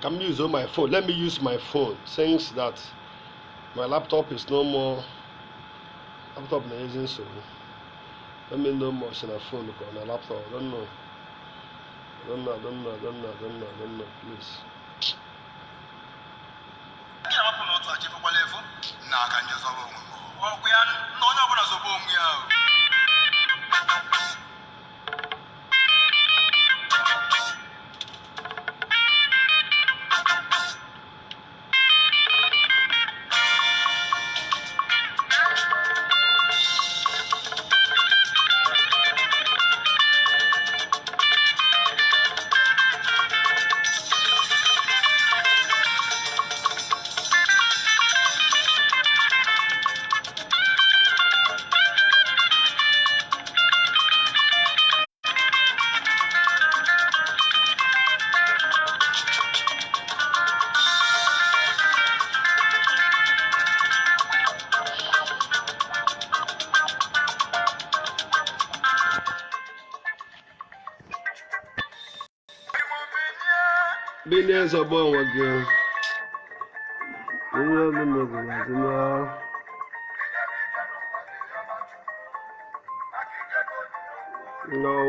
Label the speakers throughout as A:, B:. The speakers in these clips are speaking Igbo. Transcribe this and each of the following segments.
A: Can use on my phone. Let me use my phone since that my laptop is no more. Laptop isn't so. Let me know more on a phone or on a laptop. I don't know. Please. Binias are born again. No,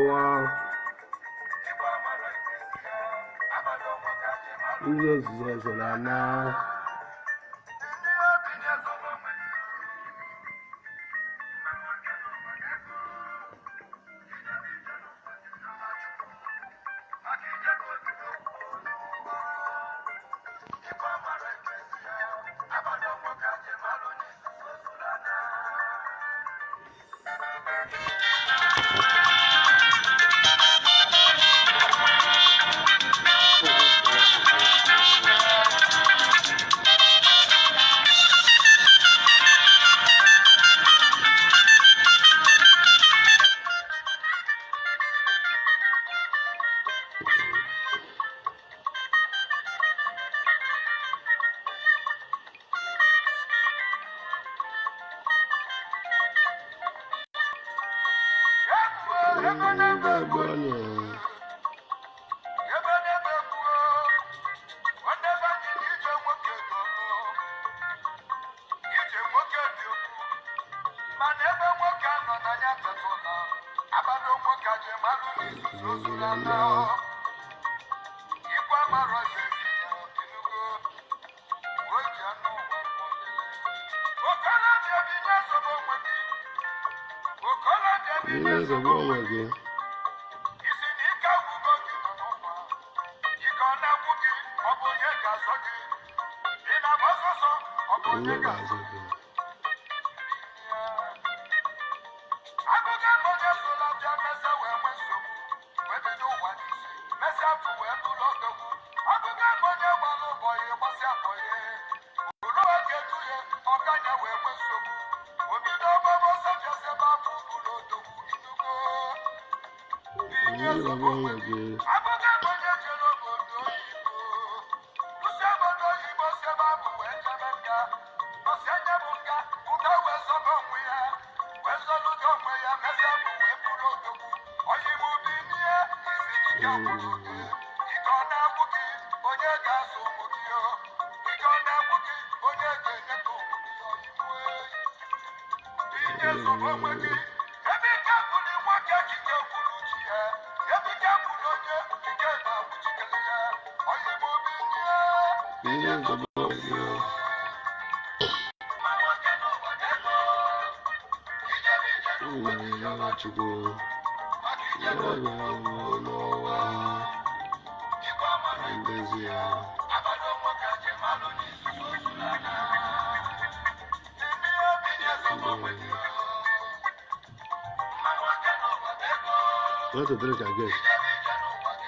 A: want to drink again?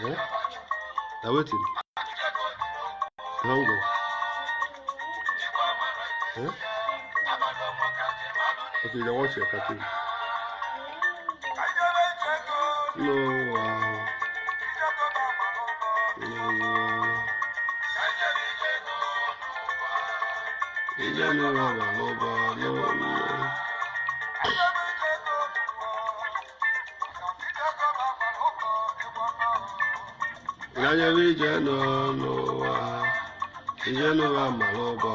A: Eh? I'm waiting. Hungry? Eh? Okay, then what's your cartoon? No, Nganya vije no noa. Ije no amalobo.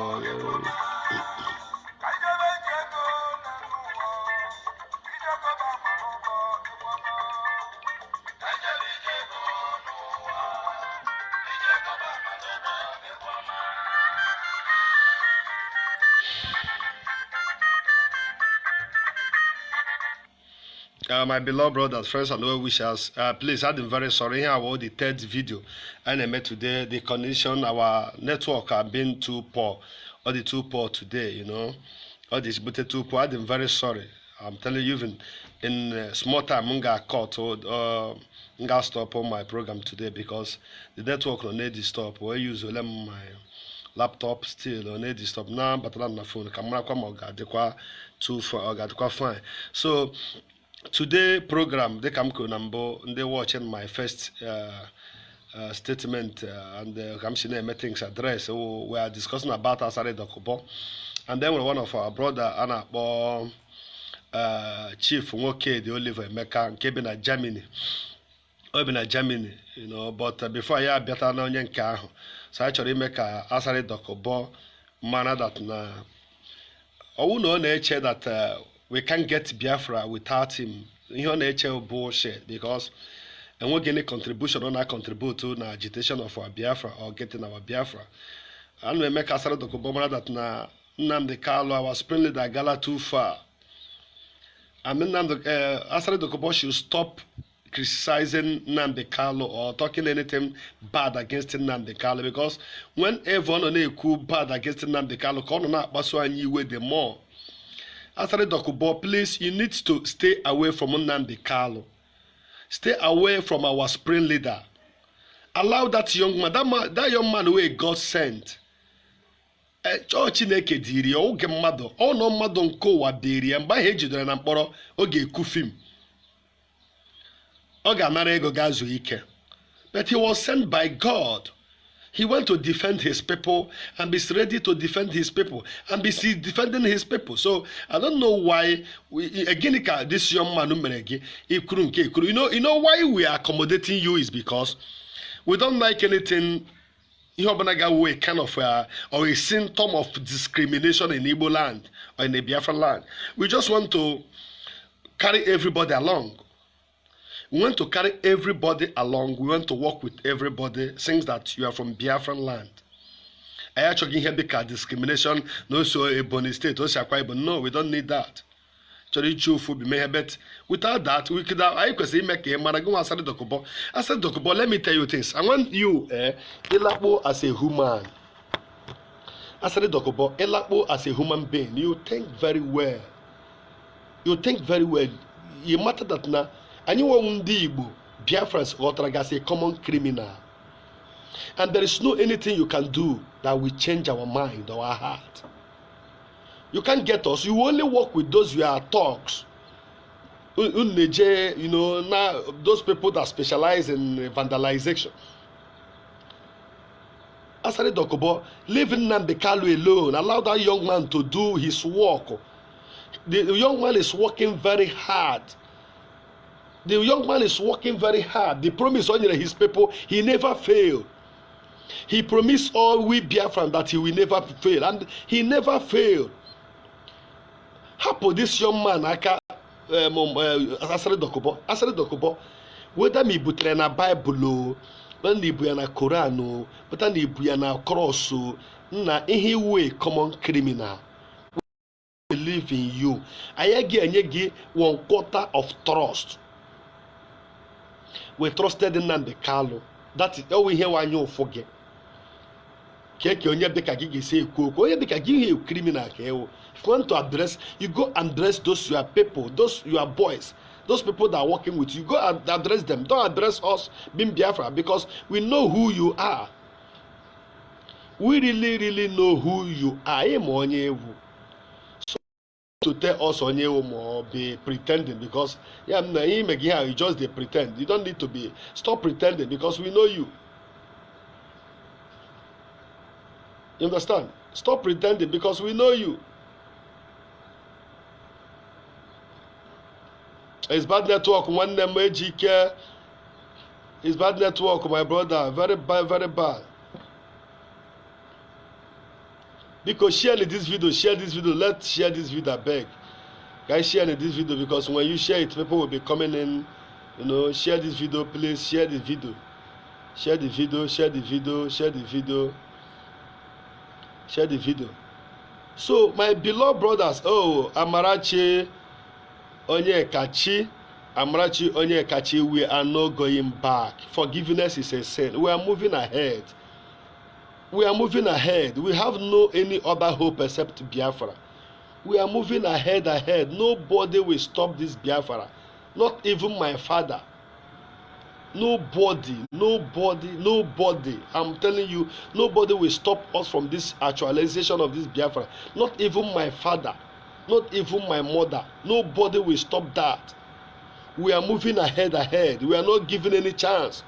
A: My beloved brothers, friends, and well wishers, please, I'm very sorry. Here about the third video and I met today. The condition, our network have been too poor, all the too poor today, you know, all this but too poor. I'm very sorry. I'm telling you, even in small time, I'm gonna cut or I'm gonna stop on my program today because the network don't need to stop. We use my laptop still on need to stop now, but I'm not phone. Camera come or got too far or got fine. So. Today program they come Nambo they watching my first statement and the Kamshine meetings address. So we are discussing about Asare Dokubo, and then one of our brother Anna Chief Nwoke the Oliver Mecca came in Germany. Germany, you know, but before I better know Yanka, so actually make a Asare Dokubo manner that na. I will know nature that. We can't get Biafra without him. Your nature bullshit because and we're getting contribution on our contribute to the agitation of our Biafra or getting our Biafra. And we make Asare Dokubomana that na Nnamdi Kanu, our spring leader, gala too far. I mean, Asare Dokubo should stop criticizing Nnamdi Kanu or talking anything bad against Nnamdi Kanu because when everyone on a cool bad against Nnamdi Kanu, come on, Basu and you the more. Asare Dokubo, please, you need to stay away from Nnamdi Kanu. Stay away from our spring leader. Allow that young man, that young man who God sent. Chineke diri oge mmadụ, ọ nọ mmadụ nke ụwa diri ya mgbe ahụ ejidere na mkpọrọ ọ ga-ekufi m. Ọ ga-anara ego ga-azụ ike. But he was sent by God. He went to defend his people and be ready to defend his people and be defending his people. So I don't know why again this young man you know why we are accommodating you is because we don't like anything way kind of or a symptom of discrimination in Igbo land or in the Biafra land. We just want to carry everybody along. We want to carry everybody along. We want to work with everybody since that you are from Biafran land. I actually hear because discrimination, no so a Ebonyi state, no, we don't need that. But without that, we could have I could say make a manago Asare Dokubo. Asare Dokubo, let me tell you things. I want you Elakpo as a human. Asare Dokubo, Elakpo as a human being. You think very well. You think very well. You matter that now. And you want Igbo, Biafrans as a common criminal. And there is no anything you can do that will change our mind or our heart. You can't get us. You only work with those who are talks. You know, now those people that specialize in vandalization. Asare Dokubo, leave Nnamdi Kanu alone. Allow that young man to do his work. The young man is working very hard. The young man is working very hard. The promise on his people, he never failed. He promised all we Biafran that he will never fail, and he never failed. Hapo this young man aka Asare Dokubo, whether me butre na Bible, when ni buya na Quran, but ni buya na cross, na ihe way common criminal. We believe in you. Ayegi 1/4 of trust. We trusted in Nnamdi Kanu. That is all we hear when you forget. Keke onye beka gigi say onye beka gigi criminal ke. If you want to address, you go address those your people, those your boys, those people that are working with you. Go and address them. Don't address us being Biafra because we know who you are. We really know who you are. To tell us on you or be pretending because you just they pretend. You don't need to be stop pretending because we know you. You understand? Stop pretending because we know you. It's bad network one them AGK It's bad network, my brother. Very bad, very bad. Because share this video. Let's share this video, I beg. Guys, share this video because when you share it, people will be coming in. You know, share this video, please. Share the video. Share the video. Share the video. Share the video. Share the video. So, my beloved brothers, oh, Amarachi Onyekachi, we are not going back. Forgiveness is a sin. We are moving ahead. We are moving ahead. We have no any other hope except Biafra. We are moving ahead. Nobody will stop this Biafra. Not even my father. Nobody. I'm telling you, nobody will stop us from this actualization of this Biafra. Not even my father. Not even my mother. Nobody will stop that. We are moving ahead. We are not given any chance.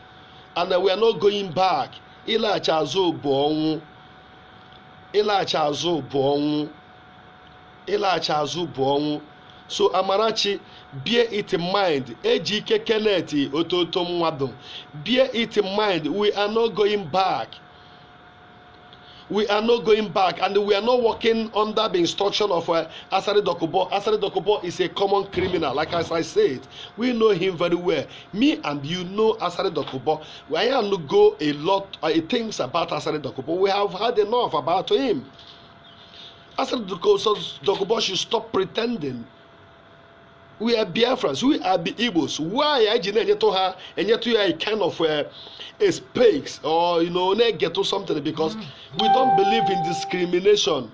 A: And we are not going back. Ịlaghachi azụ bụ ọnwụ. So Amarachi, bear it in mind. Ejike Kenneth Ototo Mwado, bear it in mind. We are not going back. We are not going back, and we are not working under the instruction of Asari Dokubo. Asari Dokubo is a common criminal, like as I said. We know him very well. Me and you know Asari Dokubo. We have to go a lot of things about Asari Dokubo. We have had enough about him. Asari Dokubo should stop pretending. We are Biafrans. We are the Igbos. Why I didn't to her and yet you are a kind of a space or get to something because we don't believe in discrimination.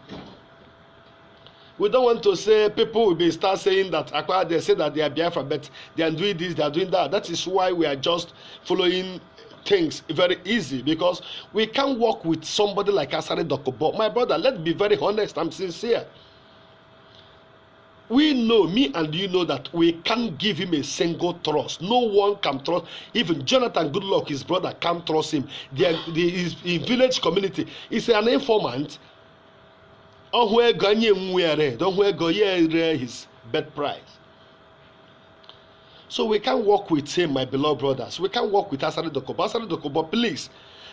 A: We don't want to say people will start saying that they say that they are Biafra, but they are doing this, they are doing that. That is why we are just following things very easy because we can't work with somebody like Asari Dokubo. My brother, let's be very honest. I'm sincere. We know, me and you know that we can't give him a single trust. No one can trust. Even Jonathan Goodluck, his brother, can't trust him. His village community is an informant. Don't his bed price. So we can't work with him, my beloved brothers. We can't work with Asari Dokubo. Asari Dokubo, please,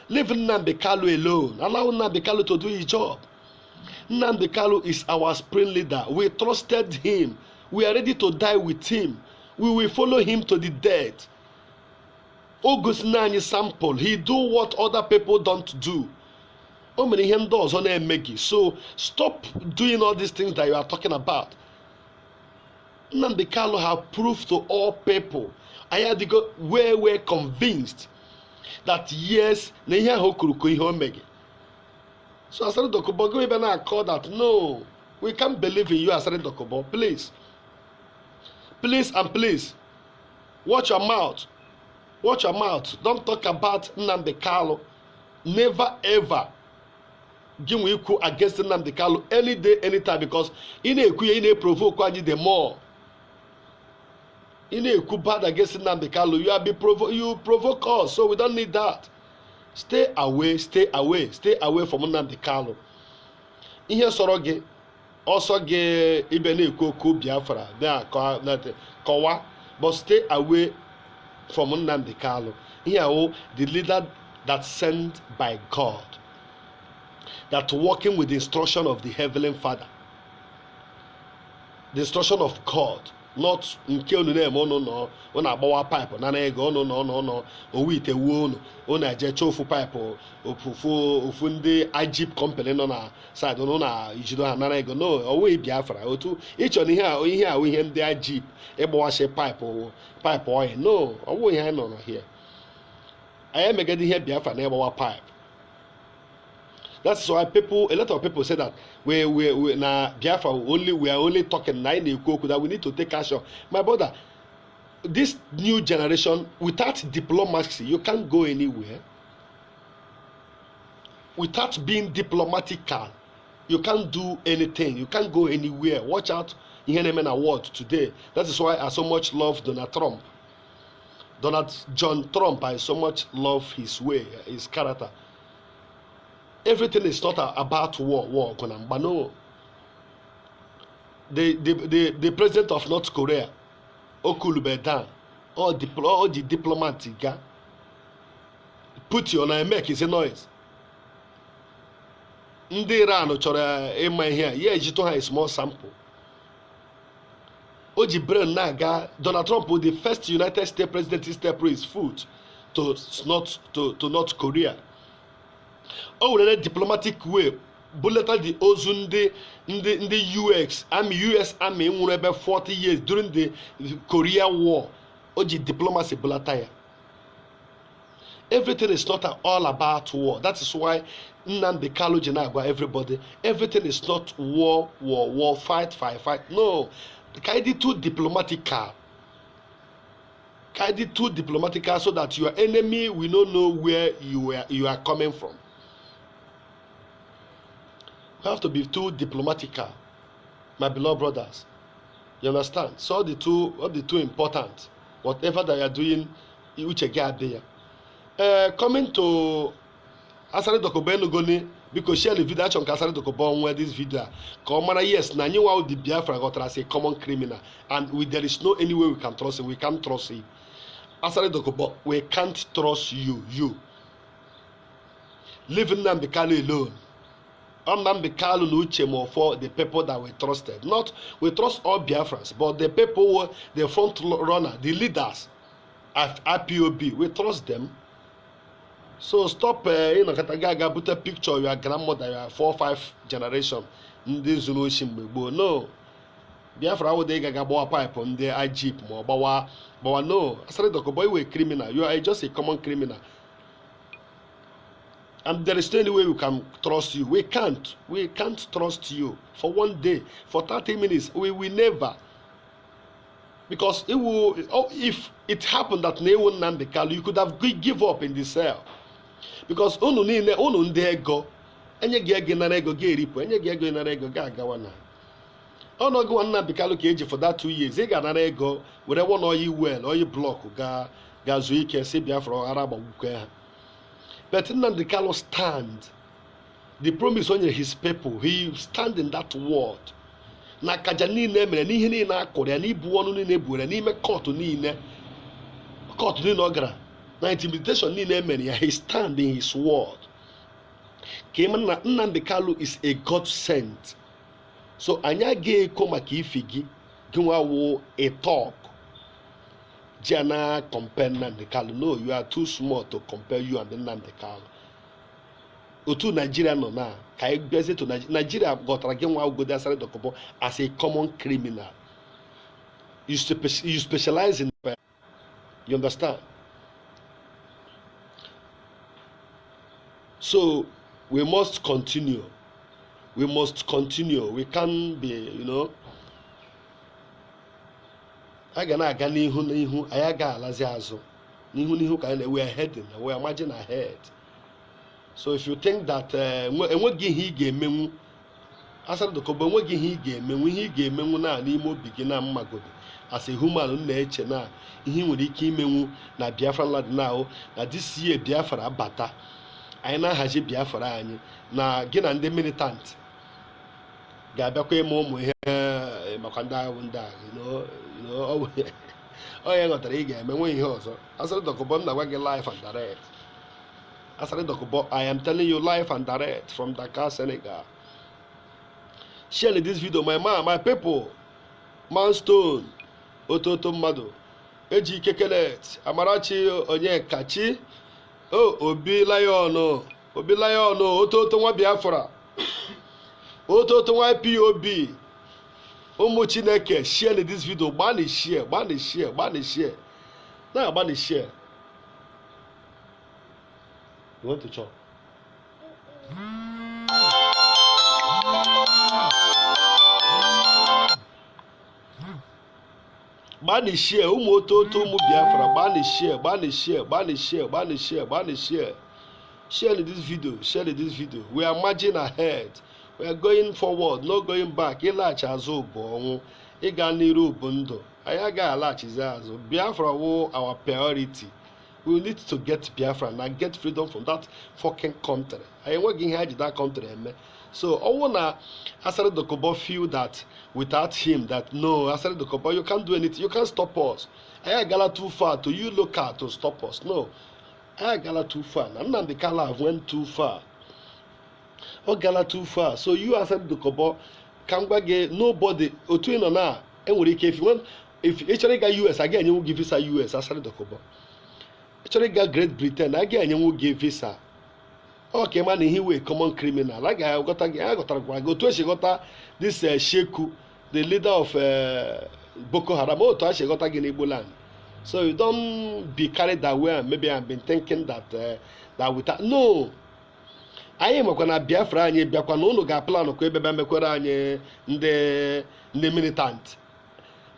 A: leave Nnamdi Kanu alone. Allow Nnamdi Kanu to do his job. Nnamdi Kanu is our spring leader. We trusted him. We are ready to die with him. We will follow him to the death. August Nani sample. He do what other people don't do. So stop doing all these things that you are talking about. Nnamdi Kanu have proved to all people. I had to go where we're convinced that yes, so Asari Dokubo, go even and call that. No, we can't believe in you, Asari Dokubo. Please. Please and please. Watch your mouth. Watch your mouth. Don't talk about Nnamdi Kanu. Never ever give me equal against Nnamdi Kanu any day, anytime, because in a provoke the more. In a bad against Nnamdi Kanu, you provoke us, so we don't need that. Stay away from Nnamdi Kanu. Ihe sọrọ gị ọsọ gị ibe na-ekwu okwu Biafra kọwa, but stay away from Nnamdi Kanu. Ihe the leader that sent by God, that working with the instruction of the Heavenly Father, the instruction of God. Not nke unu na-eme unu nọ ọ na-agbawa pipe na ego unu nọ owu ite wuo unu eje chofu pipe ofu ndị Ajip company nọ na side unu na-ejido ha nara ego no owu Biafra otu ịchọ na ihe ndị Ajip ịgbawashi pipe oil no owu ihe anyị nọ here anyị emegede ihe Biafra na ịgbawa pipe. That's why a lot of people say that we Biafra we are only talking that we need to take action. My brother, this new generation, without diplomacy, you can't go anywhere. Without being diplomatical, you can't do anything. You can't go anywhere. Watch out in Yemen Award today. That is why I so much love Donald Trump. John Trump, I so much love his way, his character. Everything is not about war. No. The president of North Korea, Okulubedan, all the diplomats, put on a make is a noise. Ndị Iran chọrọ ịma ihe a, ya ejitụ ha a small sample. O ji brain na-aga. Donald Trump bụ the first United States president to step his foot to North Korea. O nwere diplomatic way bulleted the ozu ndị US Army nwụrụ ebe 40 years during the Korean War. O ji diplomacy bulata ya. Everything is not all about war. That is why Nnamdi Kanu ji na-agwa everybody, everything is not war, fight. No. Ka dị too diplomatical. Ka dị too diplomatical so that your enemy will not know where you are coming from. You have to be too diplomatical, my beloved brothers. You understand? So all the two important. Whatever that you are doing, which again there. Coming to Asare Dokubo Enugoni, because share the video on Asare Dokubo where this video. Come yes, na you the Biafra got as a common criminal, and there is no any way we can trust him. We can't trust him. Asare Dokubo, we can't trust you. Leaving Nnamdi Kanu alone. Nnamdi Kanu Uche more for the people that we trusted. Not we trust all Biafrans, but the people, the front runner, the leaders at IPOB, we trust them. So stop, Katagaga, put a picture of your grandmother, your 4 or 5 generation in this no. Biafra would they gaga pipe on the jeep more bawa no. Asare Dokubo, you a criminal. You are just a common criminal. And there is no any way we can trust you. We can't trust you for one day, for 30 minutes. We will never. Because it will, if it happened that Nnamdi Kanu, you could have give up in the cell. Because unu ndị ego, enye gị ego nara ego gị eripụ, enye gị ego nara ego gị agawa na. Ọnọgụ Nnamdi Kanu ka eji for that 2 years, ị ga-anara ego, were one oyi well, oyi block ga zuo ike si Biafra ọghara agbagwukwe ha. But Nnamdi Kanu stand. The promise on his people, he stand in that word. Na kaja niile mere n'ihe niile akụrụ ya n'ibu ọnụ niile eburu ya n'ime kọtụ niile ọ gara. Na intimidation niile mere ya, he stand in his word. Ka ịma na Nnamdi Kanu is a God sent. So anyị agaghị ekwu maka ife gị nwa wụ a talk. Jana compare Nnamdi Kanu. No, you are too small to compare you and Nnamdi Kanu. Otu Nigeria no na ka e gbeze to Nigeria gotara gị nwa ugodi Asare Dokubo as a common criminal. You specialize in, you understand? So we must continue. We can't be, I ga na-aga n'ihu anyị aga alazi azụ n'ihu ka we are heading, we are marching ahead. So if you think that enweghị ihe ị ga-emenwu, Asare Dokubo enweghị ihe ị ga-emenwu na n'ime obi gị na mmagodo as a human na-eche na ihe nwere ike imenwu na Biafra land now na this year Biafra bata anyị na-ahazi Biafra anyị na gị na ndị militant ga-abịakwa ime ụmụ ihe maka ndị ahụ ndị ahụ onye ghọtara ị ga-eme nwe ihe ọzọ. Asare Dokubo m na-agwa gị live and direct. Asare Dokubo, I am telling you live and direct from Dakar, Senegal. Share this video, my people. Manstone, Ototo Mado, Eji Kekelet, Amarachi Onyekachi, Obi Lion, Ototo Nwa Biafra, Ototo Nwa IPOB, Ụmụ Chineke. Share this video, gbani share. Now gbani share. You want to chop? Bani share, Ototo ụmụ Biafra, bani share. Share this video. We are marching ahead. We are going forward, not going back. Ịlaghachi azụ bụ ọnwụ, ịga n'iru bụ ndụ. Anyị agaghị alaghachizi azụ. Biafra wụ our priority. We need to get Biafra and get freedom from that fucking country. I ain't working here in that country, man. So I wanna Asare Dokubo feel that without him, that no, Asare Dokubo, you can't do anything. You can't stop us. I gala too far to you look at to stop us. No, I gala too far. Nnamdi Kanu went too far. O gala too far. So you accept the kobo. Kangwage nobody. Otu ino na. Enwere ike if actually ga US again you will give visa US asari the kobo. Actually ga Great Britain again you will give visa. Okay man he will common criminal. Like I got go to Shigota this Sheku, the leader of Boko Haram. Oh to Shigota Igbo land. So you don't be carried away and maybe I've been thinking that that with that. No. I am gonna Biafra and Biafra no ga plan of Quebe Mekwara and the militant.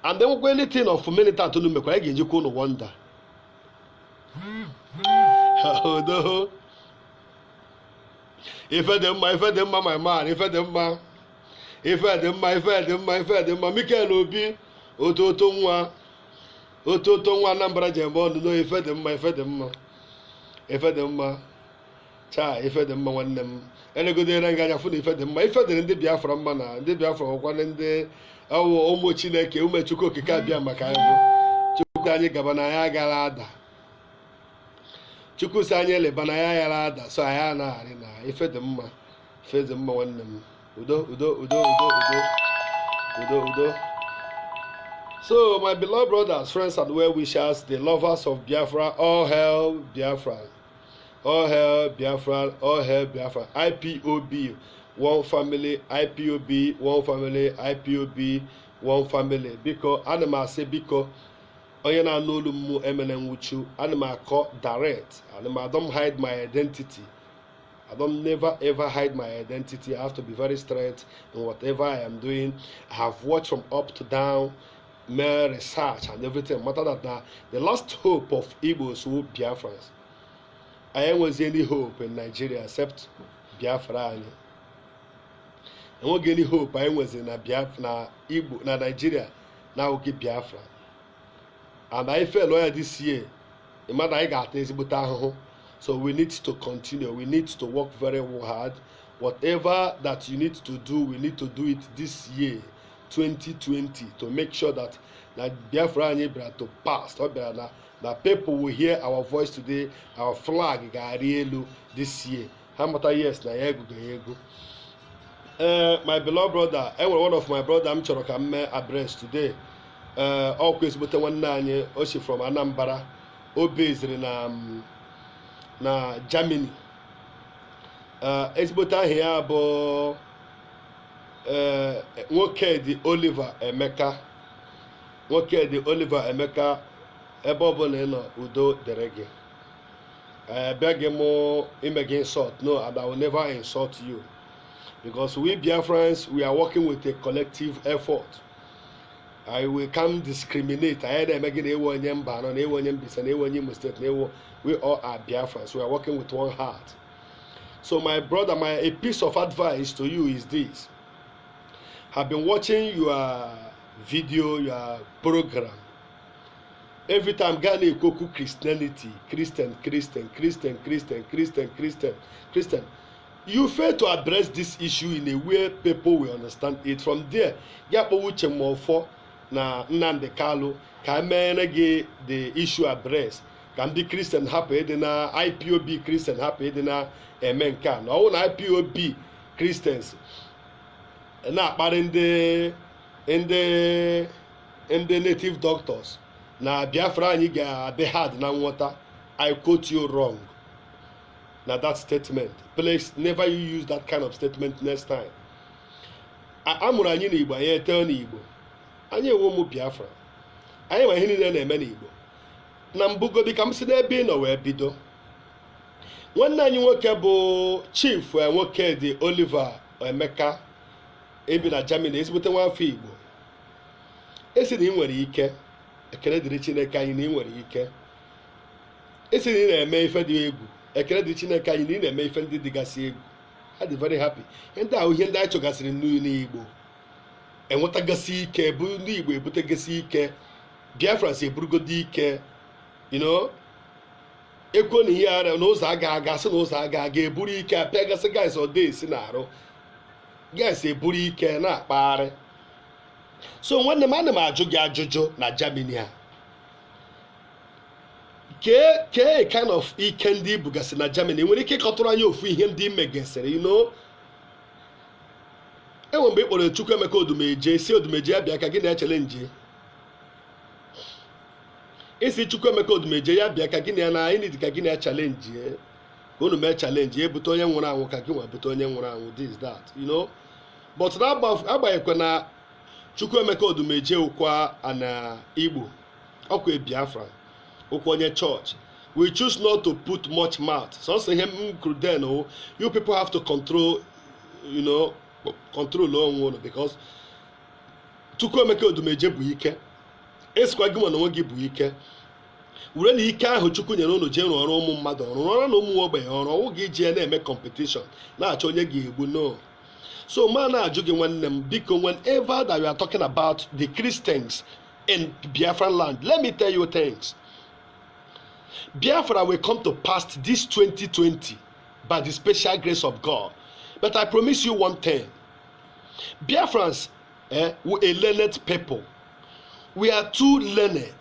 A: And then when anything of militant to make again you couldn't wonder. Oh no. If I them my man, if I them Mikel Obi, Ototonwa, Anambra Jambon, no, if I them, cha, if I them one them, and a good day and Ganya Funi, if I them, my father in the Biafra manner, the Biafra one and the Omo Chineke, Umechuko Kabia Makayo, Chukani Gabanaya Galada. Chuku Sanyele Banaya Yalada, so I ana ife the mma one them. Udo. So, my beloved brothers, friends, and well wishers, the lovers of Biafra, all hail Biafra. All hail Biafra, all hail Biafra. IPOB, one family, IPOB, one family, IPOB, one family. Because, anima say, because, onye na-anụ olu m emene nwuchu ana m akọ direct and I don't hide my identity. I don't never ever hide my identity. I have to be very straight in whatever I am doing. I have watched from up to down, mere research and everything. Matter that now the last hope of Igbos will be Biafrans. I ain't was any hope in Nigeria except Biafra. I won't get any hope. I ain't was in Biafra, Igbo, na Nigeria. Now we'll get Biafra. And I felt lawyer this year. The matter I got is so we need to continue. We need to work very hard. Whatever that you need to do, we need to do it this year, 2020, to make sure that Biafra and Ibra to pass. That people will hear our voice today, our flag this year. How much years na yego? My beloved brother, one of my brother, I'm Chorokame address today. Always but one nanye oshi from Anambra, obezere na Germany. Ezibota here bụ nwoke dị Oliver Emeka. Nwoke dị Oliver Emeka ebe ọbụla nọ udo dere gị. Abịaghị m ime gị insult. No, and I will never insult you. Because we Biafrans, we are working with a collective effort. I will come discriminate. We all are Biafrans. We are working with one heart. So my brother, a piece of advice to you is this. I've been watching your video, your program. Every time Ghana Koku Christianity, Christian. You fail to address this issue in a way people will understand it. From there, na Nnamdi Kanu ka mere gị the issue address ka ndị Christian hapụ ịdị na IPOB Christian hapụ ịdị na eme nke a na ọwụ na IPOB Christians na-akparị ndị native doctors na Biafra anyị ga-adị hard na nghọta. I quote you wrong na that statement. Please never you use that kind of statement next time. Amụrụ anyị n'Igbo anyị etee n'Igbo. Anyị ewu ụmụ Biafra. Anyị ma ihe niile na-eme n'Igbo. Na mbugodi ka m si n'ebe ị nọ wee bido. Nwanne anyị nwoke bụ chief nwoke dị Oliver Emeka ebi na Germany, ezigbote nwafọ Igbo. Esi na ị nwere ike, ekele dịrị Chineke anyị na ị nwere ike. Esi na ị na-eme ife dị egwu, ekele dịrị Chineke anyị na ị na-eme ife ndị dịgasị egwu. I dị very happy. Ndị ahụ ihe ndị anyị chọgasịrị n'Igbo. Enwetagasị ike bụ ndị Igbo ebutegasị ike. Biafra si eburugodi ike, you know. Ekwo na ihe ara n'ụzọ aga sị na ụzọ aga eburu ike apịagasị guys ode si na-arụ. Guys eburu ike na-akpagharị. So nwanne m ana m ajụ gị ajụjụ na Germany a. kee kind of ike ndị bugasị na Germany nwere ike ịkọtụrụ anya ofu ihe ndị megasịrị enwe mgbe ị kpọrọ Chukwuemeka Odumeje si Odumeje ya bịa ka gị na challenge isi Chukwuemeka Odumeje ya bịa ka gị na anyị need ka gị na challenge ka unu mee challenge ebute onye nwụrụ anwụ ka gị nwa bute onye nwụrụ anwụ this that but na agbanyeghịkwa na Chukwuemeka Odumeje ụkwa na Igbo ọkwa Biafra ụkwa onye church we choose not to put much mouth so say him cruden you people have to control control onwe unu because Chukwuemeka Odumeje bụ ike esikwa gị na onwe gị bụ ike were na ike ahụ Chukwu nyere unu jee rụọ ọrụ ụmụ mmadụ ọrụ na ụmụ ogbenye ọrụ gị ji na-eme competition na-achọ onye ga-egbu no so ma na-ajụ gị nwanne m biko whenever that we are talking about the Christians in Biafran land, let me tell you things. Biafra will come to pass this 2020 by the special grace of God. But I promise you one thing. Biafrans were a learned people. We are too learned.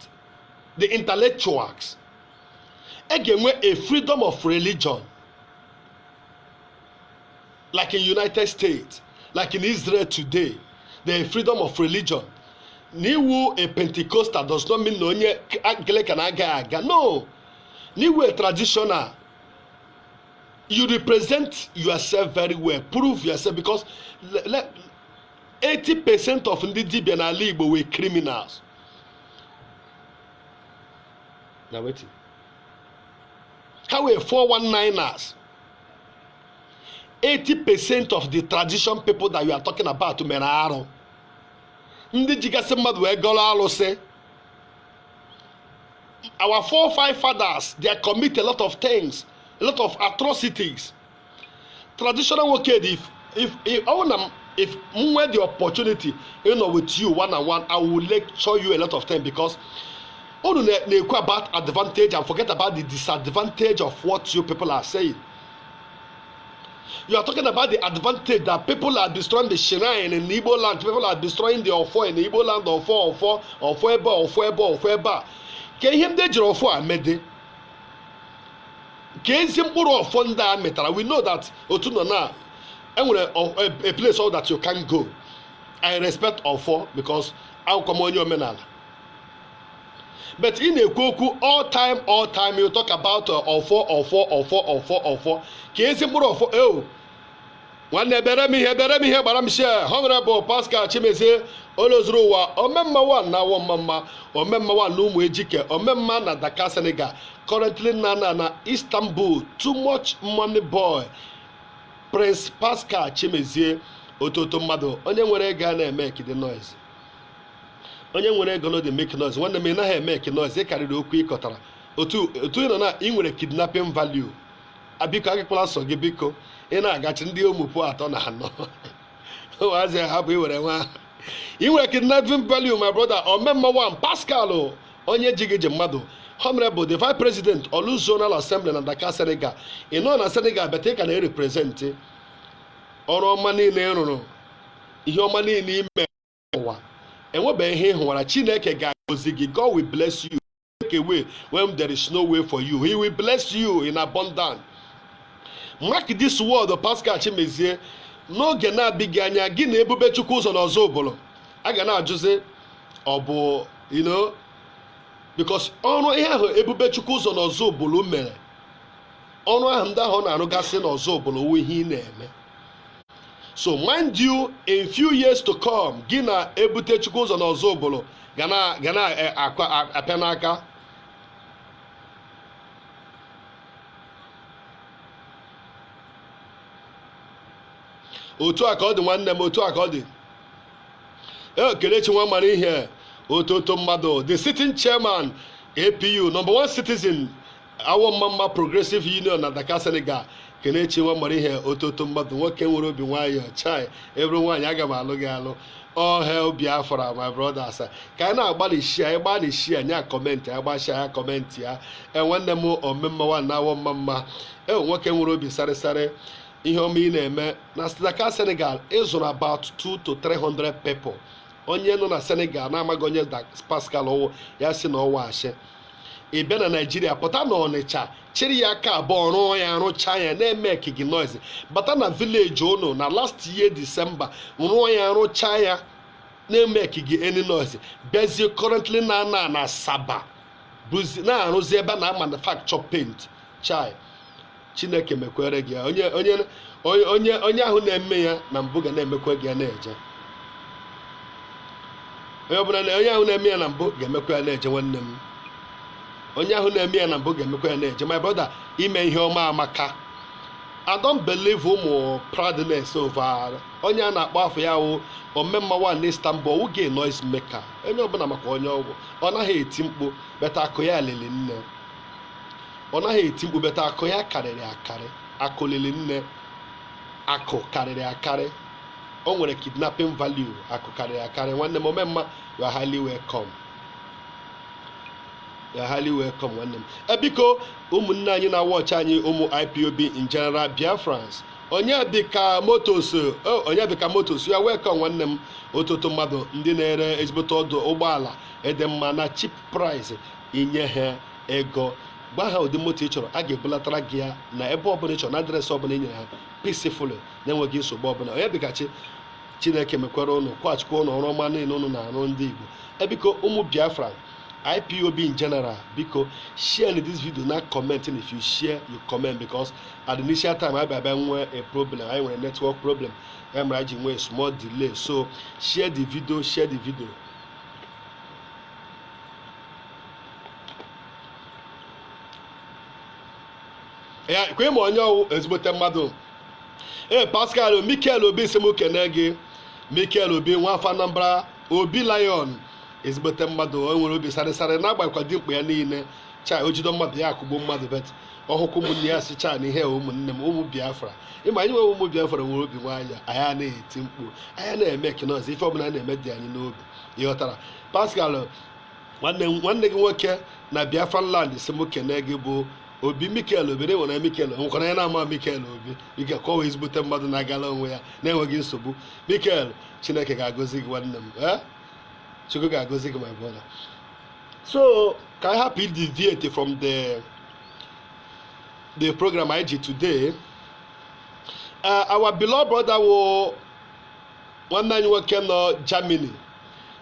A: The intellectuals. Again, we're a freedom of religion. Like in United States, like in Israel today, there's freedom of religion. Niwu a Pentecostal does not mean no onye Anglican aga. No. Niwu a traditional. You represent yourself very well. Prove yourself because 80% of ndị dibịa n'ala Igbo were criminals. Now wait. How were 419ers? 80% of the tradition people that you are talking about mere arụ. Ndị jigasị mmadụ wee gọrọ alụsị. Our 4-5 fathers, they commit a lot of things, a lot of atrocities. Traditional work, if I the opportunity, with you one-on-one, I will lecture you a lot of things because all you about advantage and forget about the disadvantage of what you people are saying. You are talking about the advantage that people are destroying the shrine in Igbo land. People are destroying the Ofo in Igbo land. Ofo eba. Can him de jiro Ofo amede? Can simple Ofo nda metara? We know that Otuno na, a place all that you can go. I respect Ofo because I come on your menala. But in a Koku, all time you talk about Ofo. Can simple Ofo? Oh. One ebere mi here baram share Honorable Pascal Chimezie Olozruwa omemma one na omemma one no mu ejike omemma na Dakar Senegal currently na Istanbul too much money boy Prince Pascal Chimezie ototo mmadụ onye nwere ego na make the noise onye nwere ego no dey make noise nwanne m na ha make noise e karịrị okwu ịkọtara otu ị na ị nwere kidnapping value abiko akịkpala so gị biko ị na-agachi ndị omupụ atọ na anọ wazi hapụ iwere nwa ị nwere kidnapping value my brother omemma one Pascal onye jigije mmadụ Honorable the Vice President Olu Zonal Assembly na Dakar Senegal ị nọ na Senegal bete ka na-represent ọrụ ọma niile rụrụ ihe ọma niile ime ụwa enwebe ihe ịhụwara Chineke ga-agọzi gị. God will bless you. Take away when there is no way for you. He will bless you in abundance. Mark this word Pascal Chimezie n'oge na-abịghị anya gị na Ebube Chukwu ụzọ n'ọzọ obodo a ga na-ajụzi ọ bụ because ọrụ ihe ahụ Ebube Chukwu ụzọ n'ọzọ obodo mere ọrụ ahụ ndị ahụ na-arụgasị n'ọzọ obodo wụ ihe ị na-eme. So mind you, in few years to come gị na Ebube Chukwu ụzọ n'ọzọ obodo ga na-apịa n'aka. Otu aka ọ dị nwanne m otu aka ọ dị Kelechi nwa mara ihe ototo mmadụ the sitting chairman APU #1 citizen Awomama Progressive Union na Dakar Senegal Kelechi nwa mara ihe ototo mmadụ nwoke nwere obi nwayọọ chai eburu nwaanyị aga m alụ gị alụ all hell Biafra my brothers ka anyị na-agbalị shia nya kọmentị agbashia kọmentị ya nwanne m omemma nwa na Awomama nwoke nwere obi sarịsarị ihe ọma ị na-eme na Dakar Senegal ịzụrụ about 200 to 300 people onye nọ na Senegal na-amaghị onye Pascal ọwụ ya si na ọwa ashe ị bịa na Nigeria pụta na Ọnịcha chịrị ya aka abụọ rụọ ya rụchaa ya na-eme gị noise bata na village unu na last year December rụọ ya rụchaa ya na-eme gị any noise bịazie currently na Asaba bụzi na-arụzi ebe na manufacture paint chai Chineke mekwere gị onye ahụ na-eme ya na mbụ ga na-emekwa gị ya na-eje onye ọbụla onye ahụ na-eme ya na mbụ ga-emekwa ya na-eje nwanne m onye ahụ na-eme ya na mbụ ga-emekwa ya na-eje my brother ime ihe ọma amaka I don't believe ụmụ proudness over onye a na-akpọ afọ ya wụ omemma one Istanbul oge noise maker onye ọbụla maka onye ọgwụ ọ naghị eti mkpu beta akụ ya lili nne ọ naghị eti mkpu beta akụ ya karịrị akarị akụ lili nne akụ karịrị akarị o nwere kidnapping value akụ karịrị akarị nwanne m omemma you are highly welcome. You're highly welcome nwanne m biko ụmụnne anyị na-awọchi anyị ụmụ IPOB in general Biafrans onye dịka motos you are welcome nwanne m ototo mmadụ ndị na-ere ezigbote ọdụ ụgbọala ede mma na cheap price inye ha ego gba ha ụdị moto ị chọrọ a ga-ebulatara gị ya na ebe ọbụla ị chọrọ na adreesị ọbụla ị nyere ha peacefully na-enweghị nsogbu ọbụla onye dịka Chineke mekwere ụnụ kwachikwa ụnụ ọrụ ọma niile ụnụ na-arụ ndị Igbo biko ụmụ Biafra IPOB in general biko share this video na comment if you share you comment because at the initial time I nwee a problem I nwere network problem I mere ji nwee small delay so share the video ya kwe ma onye ọwụ ezigbote mmadụ Pascal Mikel Obi sị m kene gị Mikel Obi nwaafọ Anambra Obi Lion ezigbote mmadụ o nwere obi sarịsarị na-agbakwa dị mkpa ya niile cha ojido mmadụ ya akụgbo mmadụ bet ọhụkụ ụmụnne ya si cha na ihe ụmụnne m ụmụ Biafra ịma anyị nwere ụmụ Biafra nwere obi nwaanyị anyị na-eti mkpu anyị na-eme kinọz ife ọbụla na-eme dị anyị n'obi ịghọtara Pascal nwanne gị nwoke na Biafra land si m kene gị bụ Obi Mikel Obi nwere Mikel nwekwana ya na-ama Mikel Obi ike kọwa ezigbote mmadụ na-agala onwe ya na-enweghị nsogbu Mikel Chineke ga-agọzi gị nwanne m Chukwu ga-agọzi gị my brother. So can I help you deviate from the program I did today? Our beloved brother wo nwanne anyị nwoke nọ Germany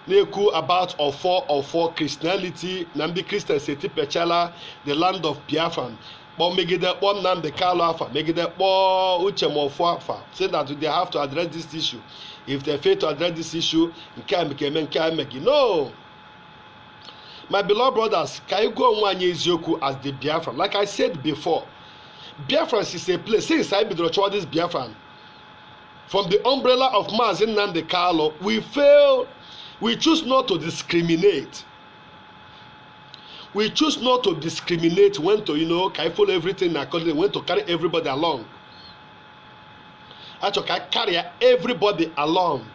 A: na-ekwu about Ọfọ Christianity na ndị Christians etipechala the land of Biafra kpọọ megide kpọọ Nnamdi Kanu afa megide kpọọ Uche Ọfọ afa say that they have to address this issue. If they fail to address this issue, no. My beloved brothers, can you go on Eziokwu as the Biafran? Like I said before, Biafran is a place. Since I began this Biafran, from the umbrella of Mazi Nnamdi Kanu, we choose not to discriminate. We choose not to discriminate when to, can you follow everything accordingly, when to carry everybody along. Actually, can carry everybody along.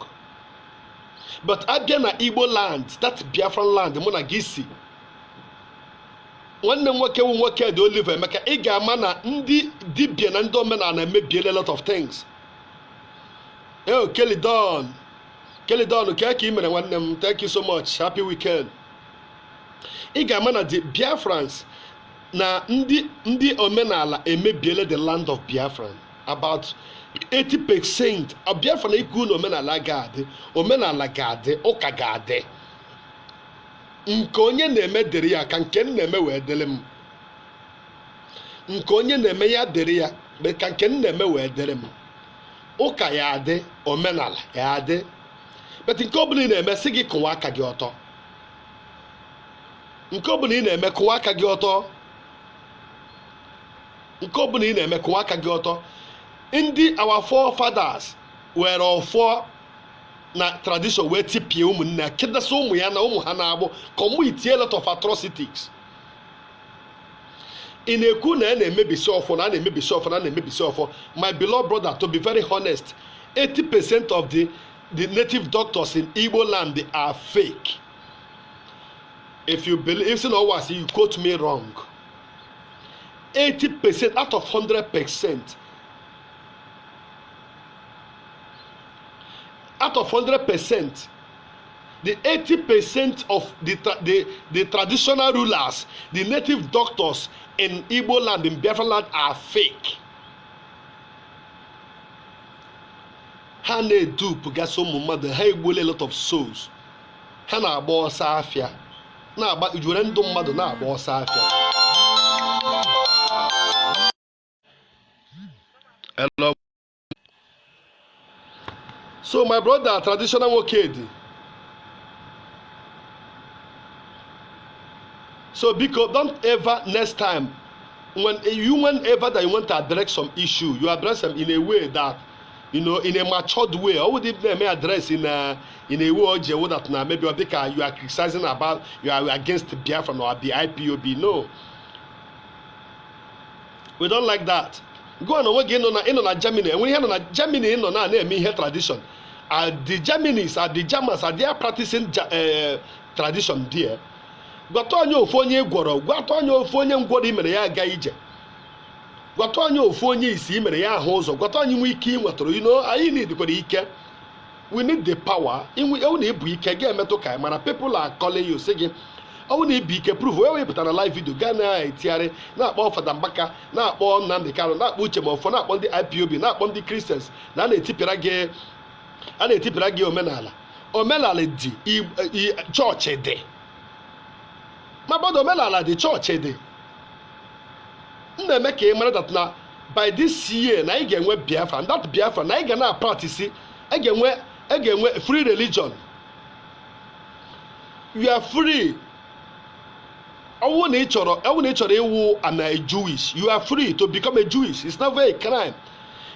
A: But again, na Igbo land, that Biafran land, muna gisi. Nwanne nwoke dị Oliver Emeka ị ga-ama na ndị dibia na ndị omenala emebiela a lot of things. Kelly Don, ka ị mere nwanne m, thank you so much, happy weekend. Ị ga-ama na the Biafrans na ndị omenala emebiela the land of Biafran. About 80% of Biafra na-ekwu na omenala ga-adị ụka ga-adị nke onye na-eme dịrị ya ka nke na-eme wee dịrị m nke onye na-eme ya dịrị ya ka nke na-eme wee dịrị m ụka ya adị omenala ya adị but nke ọbụla ị na-eme sị gị kụwa aka gị ọtọ nke ọbụla ị na-eme kụwa aka gị ọtọ nke ọbụla ị na-eme kụwa aka gị ọtọ ndị our forefathers were ọfọ na tradition wee tipie ụmụnne kedasa ụmụ ya na ụmụ ha na-agbụ commit a lot of atrocities. In na-ekwu na na-emebisi ọfọ na na-emebisi ọfọ na na-emebisi ọfọ. My beloved brother, to be very honest, 80% of the native doctors in Igbo land, they are fake. If you believe, if you know what, you quote me wrong. 80% out of 100%. Out of 100%, the 80% of the traditional rulers, the native doctors in Igbo land, in Biafra land, are fake. Ha na-edupe gasị ụmụ mmadụ, ha egbule a lot of souls. Ha na-agba ọsọ afịa, na-agba ijwere ndụ mmadụ na-agba ọsọ afịa. Hello. So my brother, traditional nwoke. So because don't ever next time whenever that you want to address some issue, you address them in a way that, you know, in a matured way. Or would it may address in a way or that now maybe you are criticizing about, you are against Biafra or the IPOB. No, we don't like that. Go on again on Germany, and when you on Germany in on name here tradition. The Germans are they are practicing tradition there. Gwatọ onye ofu onye gwọrọ, gwatọ onye ofu onye ngwọrọ imere ya aga ije, gwatọ onye ofu onye isi imere ya ahụ ụzọ, gwatọ onye nwe ike inwetara, you know, anyị needkwara ike. We need the power. Ewu na ebu ike ga-emetụ ka mara people are calling you say gị ọwụ na ibu ike prove wee wepụtara live video gaa na-etigharị na-akpọ Fada Mbaka, na-akpọ Nnamdi Kanu, na-akpọ Uche Mofo, na-akpọ ndị IPOB, na-akpọ ndị Christians, na a na-etipịara gị omenala dị chọọchị dị. Ma bọdụ omenala dị chọọchị dị. M na-eme ka ị mara that na by this year na anyị ga-enwe Biafra, and that Biafra na anyị ga na-practice, a ga-enwe free religion. You are free. Ọwụ na ị chọrọ ịwụ a Jewish, you are free to become a Jewish. It's not very crime.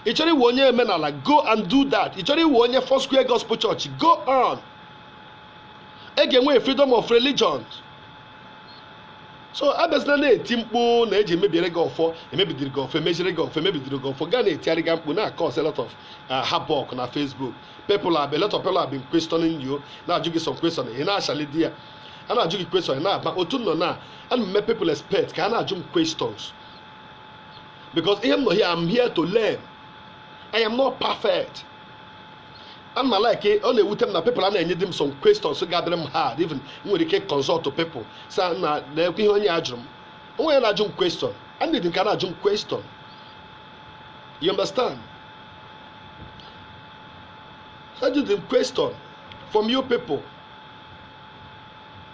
A: Ị chọrọ iwu onye omenala, go and do that. Ị chọrọ iwu onye Foursquare Gospel Church, go on. A ga-enwe freedom of religion. So abịazịna na-eti mkpu na eji emebiere gị ọfọ, emebidiri gị ọfọ, emejire gị ọfọ, emebidiri gị ọfọ, gaa na-etigharị gị mkpu na-cause a lot of havoc na Facebook. A lot of people have been questioning you, na-ajụ gị some question, ị na-achali di ya. A na-ajụ gị question, ị na-aba otu nọ na, ana m people expect ka a na-ajụ m questions. Because ihe m nọ here, I'm here to learn. I am not perfect. I'm not like ọ na-ewute m na people a na-enye them some questions gather them hard, even nwere ike consult to people. Sa na na-ekwu ihe onye ajụrụ m. Onwe ya na-ajụ m question. I need nke na-ajụ m question. You understand? I do the question from you people.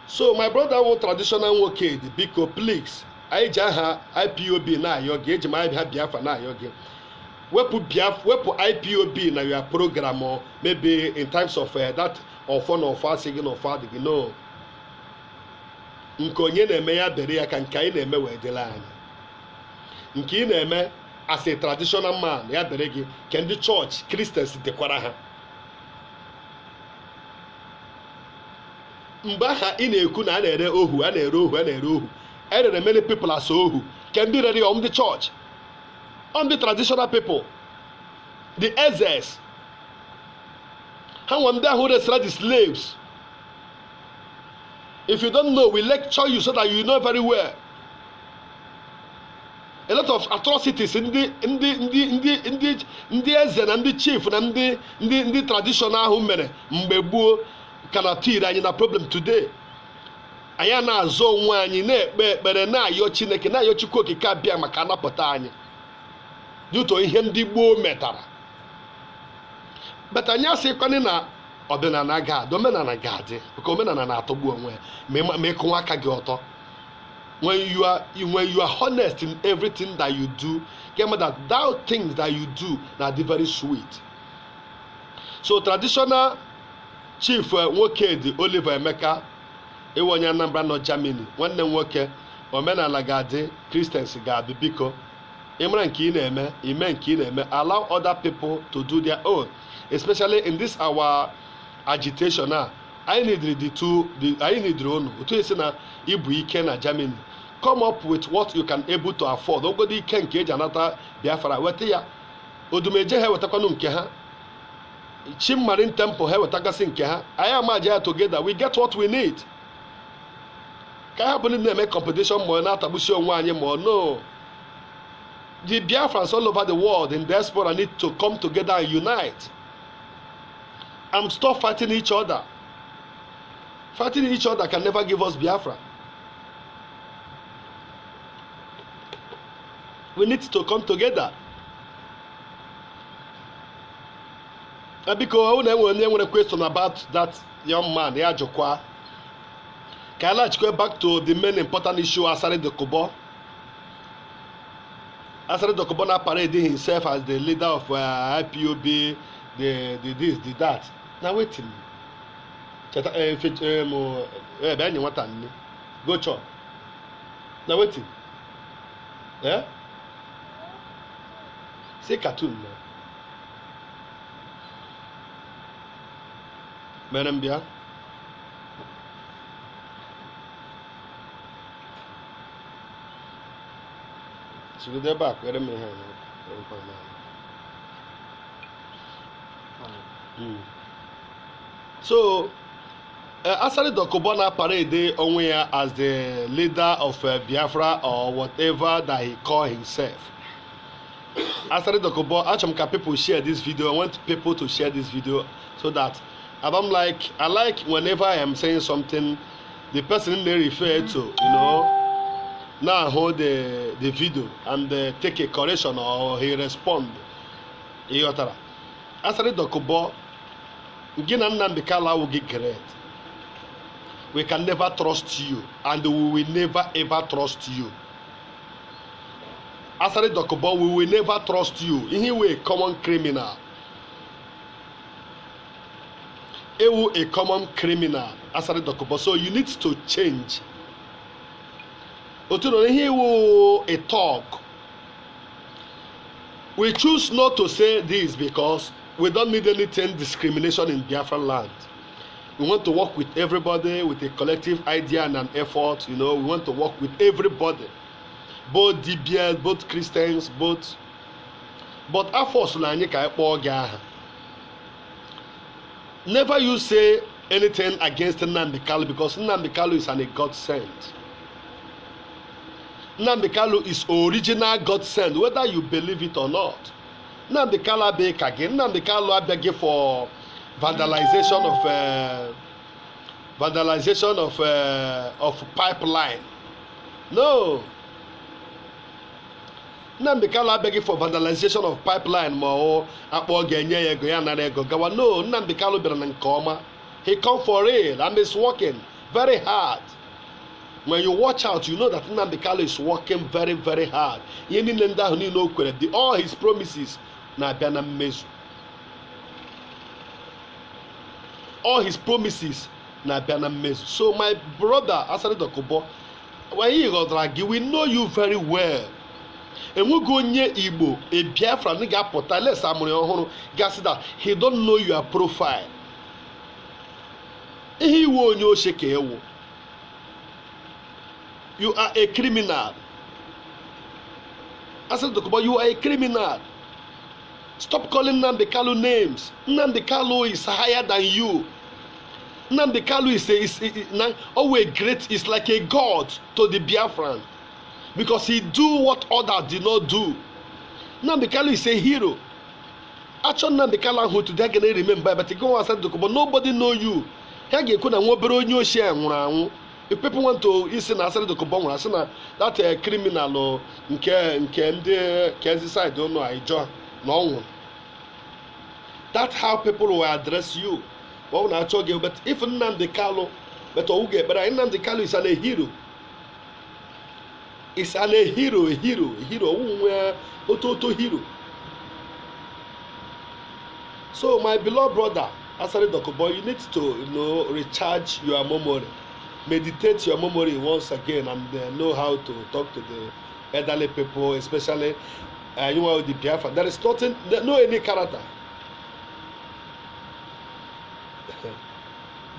A: So my brother wụ traditional nwoke dị, biko please, anyị ji aha IPOB na-ayọ gị, eji m ha Biafra na-ayọ gị. Wepụ IPOB na your program, or maybe in times of that ọfọ na ọfọ asị gị na ọfọ adịghị. No, nke onye na-eme ya dere ya ka nke anyị na-eme wee dịla anyị. Nke ị na-eme as a traditional man ya dere gị ka ndị church Christians dekwara ha. Mgbe aha ị na-ekwu na a na-ere ohu, a na-ere ohu, a na-ere ohu, erere many people as ohu, ka ndị rere ya the church. On the traditional people, the Ezes, how one day who rested the slaves. If you don't know, we lecture you so that you know very well. A lot of atrocities in the Ezen and the chief and the traditional women mbebuo cannot na problem today. Anya na azọ onwe anyị na-ekpe ekpere na-ayọ Chineke na-ayọ Chukwu okike abịa maka anapụta anyị. Due to ihe ndị gboo metara. But anyị asịkwana na ọdịnala ga-adị, omenala ga-adị, maka omenala na-atọgbu onwe ya ma ịkụnwa aka gị ọtọ. When you are honest in everything that you do, remember that those things that you do are very sweet. So traditional chief nwoke dị Oliver Emeka, ewe onye Anambra nọ Germany, nwanne nwoke, omenala ga-adị, Christians ga-adị, biko ịmara nke ị na-eme, ime nke ị na-eme, allow other people to do their own, especially in this our agitation now. I need unu otu esi na ibu ike na Germany. Come up with what you can able to afford. Ogodi ike nke eji anata Biafra weta ya. Odumeje ha wetakwanụ nke ha. Chimmarin Temple ha wetagasị nke ha. Anyị amaje ya together, we get what we need. Ka ha bụ na-eme competition ma na-atagbusi onwe anyị ma no. The Biafrans all over the world in diaspora need to come together and unite and stop fighting each other. Fighting each other can never give us Biafra. We need to come together. Because I want a question about that young man, Yajokwa. Can I go back to the main important issue, Asare Dokubo? Asare Dokubo now parading himself as the leader of IPOB, the this, the that. Now wait. Go chop. Now wait. Yeah? Say cartoon now. Madam Bia. So they're back. Where am I? So, Asare Dokubo na parade onwe as the leader of Biafra or whatever that he call himself. Asare Dokubo, actually, people share this video. I want people to share this video so that I like whenever I am saying something, the person may refer to, now hold the video and take a correction or he respond. Asare Dokubo, Gina Nnamdi Kanu will get great. We can never trust you and we will never ever trust you. Asare Dokubo, we will never trust you. He will a common criminal. He will a common criminal. Asare Dokubo. So you need to change. Otuno, he will a talk. We choose not to say this because we don't need anything discrimination in Biafran land. We want to work with everybody with a collective idea and an effort. We want to work with everybody. Both DBS, both Christians, both. But never you say anything against Nnamdi Kanu because Nnamdi Kanu is a God sent. Nnamdi Kanu is original God sent, whether you believe it or not. Nnamdi Kanu beg again. Nnamdi Kanu beg for vandalization of pipeline. No. Nnamdi Kanu begging for vandalization of pipeline no, Nnamdi Kanu bere nke ọma. He come for real and is working very hard. When you watch out, you know that Nnamdi Kanu is working very, very hard. All his promises na abịa na mmezu. All his promises na abịa na mmezu. So my brother Asare Dokubo, when he got we know you very well. Enwego onye Igbo a Biafra nigga pụta less amụrụ ọhụrụ gasị that he don't know your profile. Ihe iwe onye oche ka ewu. You are a criminal. Asare Dokubo, you are a criminal. Stop calling Nnamdi Kanu names. Nnamdi Kanu is higher than you. Nnamdi Kanu is always great. Is like a god to the Biafran. Because he do what others did not do. Nnamdi Kanu is a hero. Actually, Nnamdi Kanu who today can remember, but he go outside the but nobody know you. If people want to listen to Asare Dokubo, that criminal nke side don't know I join no. That's how people will address you. But if Nnamdi Kanu, but Nnamdi Kanu is a hero. It's a hero. Hero. So my beloved brother Asare Dokubo, you need to recharge your memory, meditate your memory once again, and know how to talk to the elderly people, especially the Biafra. There is nothing, no any character.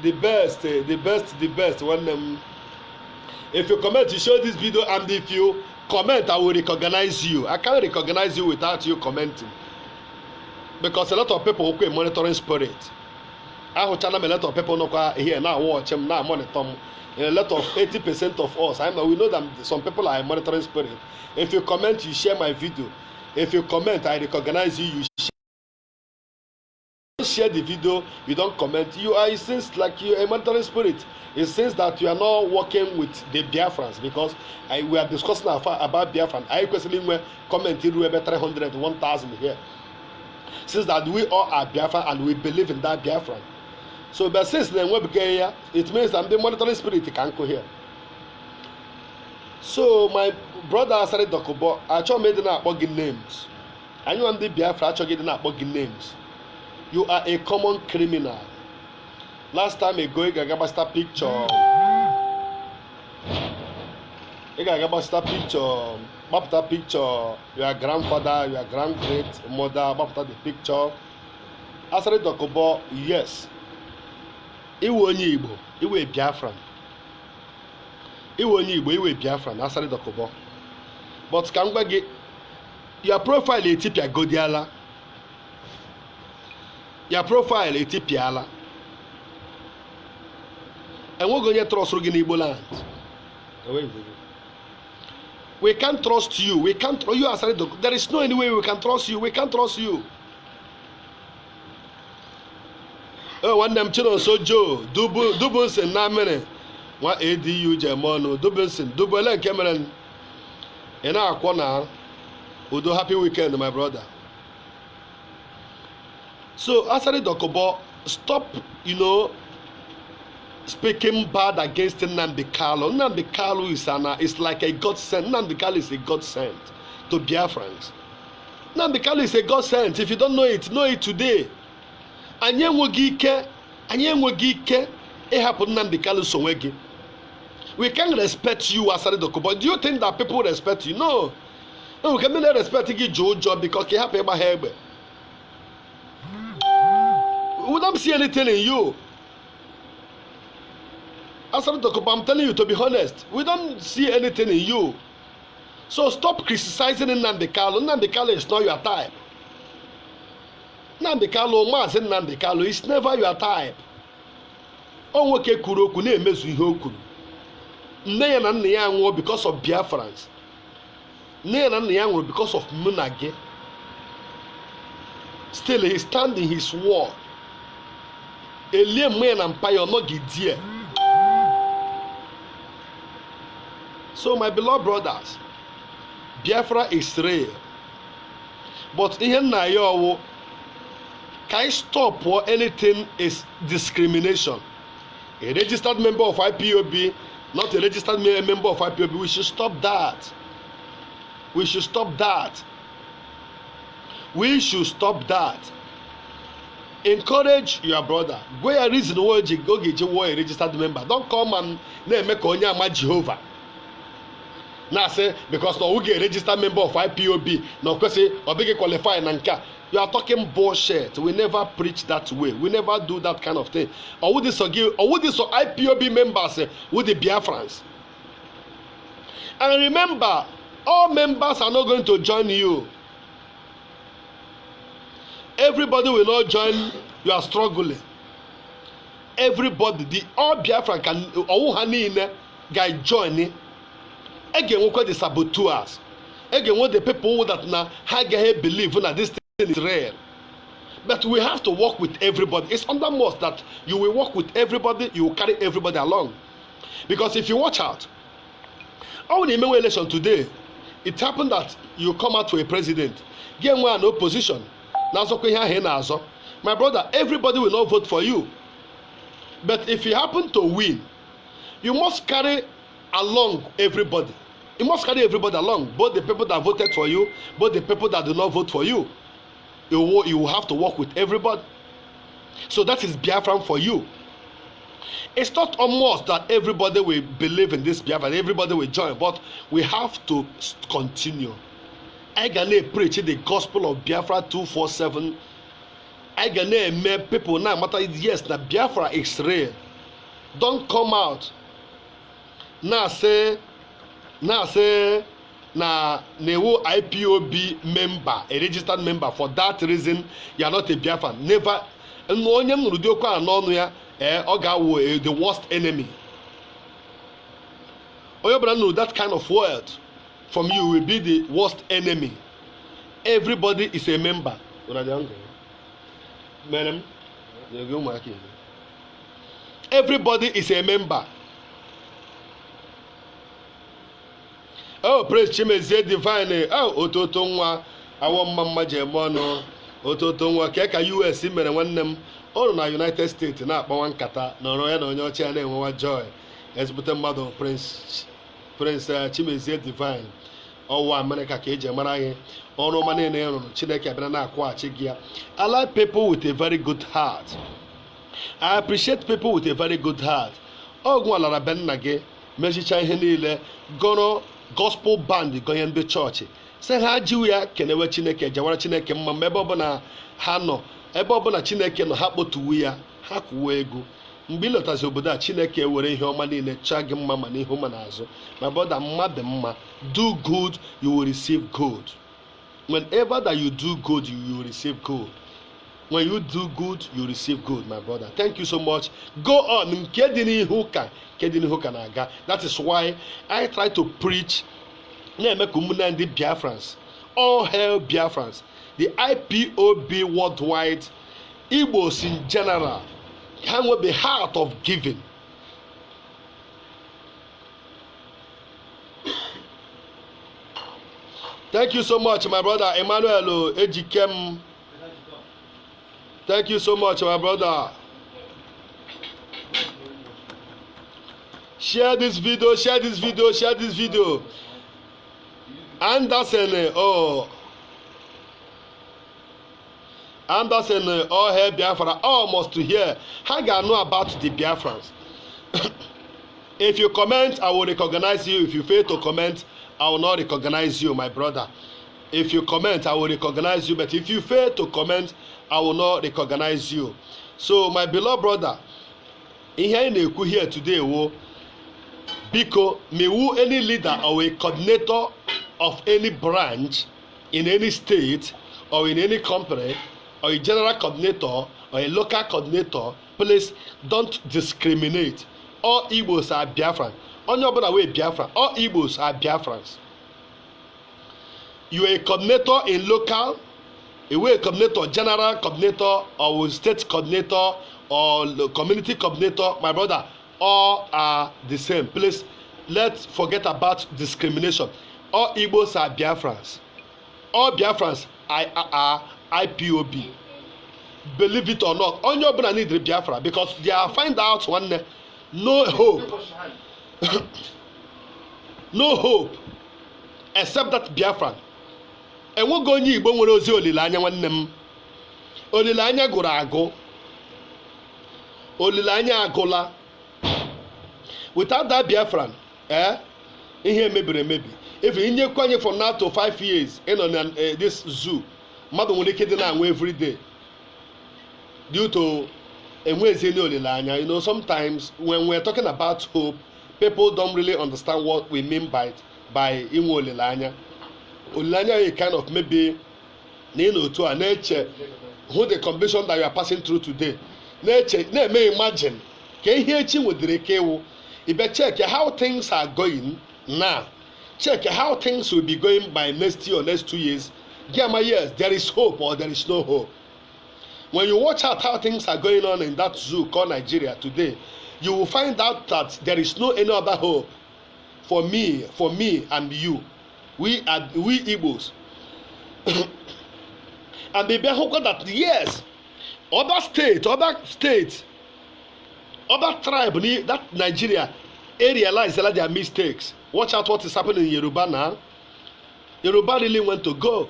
A: the best. When if you comment, you show this video, and if you comment, I will recognize you. I can't recognize you without you commenting, because a lot of people who are monitoring spirit. I have a lot of people here now watch him now monitor. A lot of 80% of us. We know that some people are monitoring spirit. If you comment, you share my video. If you comment, I recognize you. You share. share the video, you don't comment. It seems like you're a monitoring spirit. It seems that you are not working with the Biafrans, because we are discussing about Biafran. I personally commented about 300, 1,000 here. Since that we all are Biafran and we believe in that Biafran. So, but since then we became here, it means that the monitoring spirit can go here. So, my brother started Dokubo, I told me not bugging names. I know I'm the Biafra, I told you not bugging names. You are a common criminal. Last time ago, I got a picture. I got a picture. Your grandfather, your great-mother, about the picture. I started to talk about, yes. Iwo Igbo, Iwo Biafran. Iwo Igbo, Iwo Biafran. I started to talk about. But can we get your profile? Ethiopia Godiala. Your profile Ethiopia. And we're going to trust you in Igbo land. We can't trust you. We can't. You are sorry. There is no any way we can trust you. We can't trust you. Oh, one them children so Joe. Dubunsin na mene. What ADU Germano. Dubunsin. Dubele Cameron. In our corner. Udo happy weekend, my brother. So, Asari Dokubo, stop, speaking bad against Nnamdi Kanu. Nnamdi Kanu is like a God sent. Nnamdi Kanu is a God sent to Biafrans. Nnamdi Kanu is a God sent. If you don't know it today. Anyị enweghị ike ịhapụ Nnamdi Kanu sonwe. We can't respect you, Asari Dokubo. Do you think that people respect you? No. No, we can't respect you, Jojo, because you have a head. We don't see anything in you. I'm telling you to be honest. We don't see anything in you. So stop criticizing Nnamdi Kanu. Nnamdi Kanu is not your type. Nnamdi Kanu, Nnamdi Kanu is never your type. Onweke kwuru okwu na-emezu ihe o kwuru. Nne ya na nna ya nwụọ because of Biafrans. Nne ya na nna ya nwụrụ because of Munage. Still he stand in his word. Elie mmụọ na mpa ya ọnọghị die. So my beloved brothers, Biafra is real. But ihe nna ya ọwụ, can I stop or anything is discrimination? A registered member of IPOB, not a registered member of IPOB, we should stop that. We should stop that. We should stop that. Encourage your brother. Go a reason why you go get a registered member. Don't come and make Onyama Jehovah. Now say because no we get a registered member of IPOB. Now because say or big qualify nanka. You are talking bullshit. We never preach that way. We never do that kind of thing. Or would this IPOB members with the Biafrans? And remember, all members are not going to join you. Everybody will not join. You are struggling. Everybody, all Biafran can guy join. Again, we call the saboteurs. Again, what the people that now believe that this thing is real. But we have to work with everybody. It's under most that you will work with everybody. You will carry everybody along. Because if you watch out, all the election today, it happened that you come out to a president, get one opposition. My brother, everybody will not vote for you. But if you happen to win, you must carry along everybody. You must carry everybody along, both the people that voted for you, both the people that do not vote for you. You will have to work with everybody. So that is Biafran for you. It's not almost that everybody will believe in this Biafran, everybody will join, but we have to continue. I gonna preach the gospel of Biafra 247. I gonna make people now matter yes that Biafra is real. Don't come out now say na newo IPOB member, a registered member. For that reason you are not a Biafran. Never. The worst enemy. That kind of word from you will be the worst enemy. Everybody is a member. Everybody is a member. Oh, praise Chimezie Divine. Oh, ototo nwa awo mama jemono. Ototo nwa ka US mere nwanne m. Ọ na United States na-akpọwa nkata na ọrụ ya na onye ọcha na-enwewa joy. Ezigbote mmadụ Prince Chimezie Divine. Ọwụ America ka eji mara anyị. Ọrụ ọma niile rụrụ Chineke abịa na-akwụghachi gị ya. I like people with a very good heart. I appreciate people with a very good heart. Ọgwụ alara be nna gị mechicha ihe niile gọrọ gospel band gọnye ndị chọọchị sị ha jiwu ya kenewe Chineke jawara Chineke mma ma ebe ọbụla ha nọ ebe ọbụla Chineke nọ ha kpotuwu ya ha kwuwa ego mgbe ị lọtazi obodo a Chineke were ihe ọma niile chaa gị mma ma n'ihu ma n'azụ ma brother mmadụ mma do good you will receive good. Whenever that you do good you will receive good. When you do good, you receive good, my brother. Thank you so much. Go on. That is why I try to preach. Biafrans. All hail Biafrans. The IPOB worldwide, Igbos in general, have the heart of giving. Thank you so much, my brother Emmanuel Ejikem. Thank you so much, my brother. Share this video, share this video, share this video. Anderson, all hail Biafra, almost to hear. How can I know about the Biafrans? If you comment, I will recognize you. If you fail to comment, I will not recognize you, my brother. If you comment, I will recognize you. But if you fail to comment, I will not recognize you. So, my beloved brother, in here today, Biko, mewu any leader or a coordinator of any branch in any state or in any company or a general coordinator or a local coordinator, please don't discriminate. All Igbos are Biafran. On your way, Biafran. All Igbos are Biafrans. You are a coordinator in local, a coordinator, general coordinator, or state coordinator, or community coordinator, my brother, all are the same. Please, let's forget about discrimination. All Igbos are Biafrans. All Biafrans are IPOB. Believe it or not, on your brother need Biafra because they are find out one day, no hope. No hope except that Biafran. Enwego onye Igbo nwere ozi olileanya nwanne m. Olileanya gụrụ agụ. Olileanya agụla. Without that Biafran, ihe mebiri emebi. If you nyekwa anyị from now to 5 years in on this zoo, mmadụ nwere ike dị na-anwụ every day due to enwezi olileanya. You know, sometimes when we're talking about hope, people don't really understand what we mean by inwe olileanya. Olileanya is kind of maybe otu a nature who the condition that you are passing through today. Nature may imagine ka ihe echi nwedere ike iwu. Ibe check how things are going now. Check how things will be going by next year or next 2 years. Yes, there is hope or there is no hope. When you watch out how things are going on in that zoo called Nigeria today, you will find out that there is no any other hope for me and you. We Igbos. And they hope that yes, other states, other tribe, that Nigeria, they realize that their mistakes. Watch out what is happening in Yoruba now. Yoruba really want to go.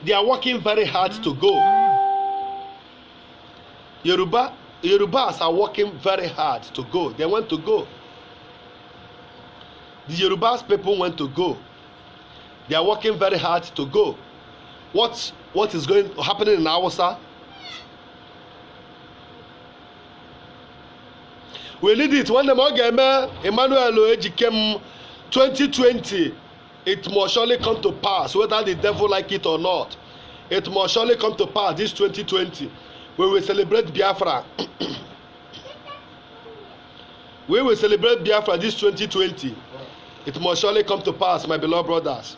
A: They are working very hard to go. Yorubas are working very hard to go. They want to go. The Yorubas people want to go. They are working very hard to go. What is happening in Hausa? We need it. When the Emmanuel Ejikem 2020, it must surely come to pass, whether the devil like it or not. It must surely come to pass this 2020. We will celebrate Biafra. We will celebrate Biafra this 2020. It must surely come to pass, my beloved brothers.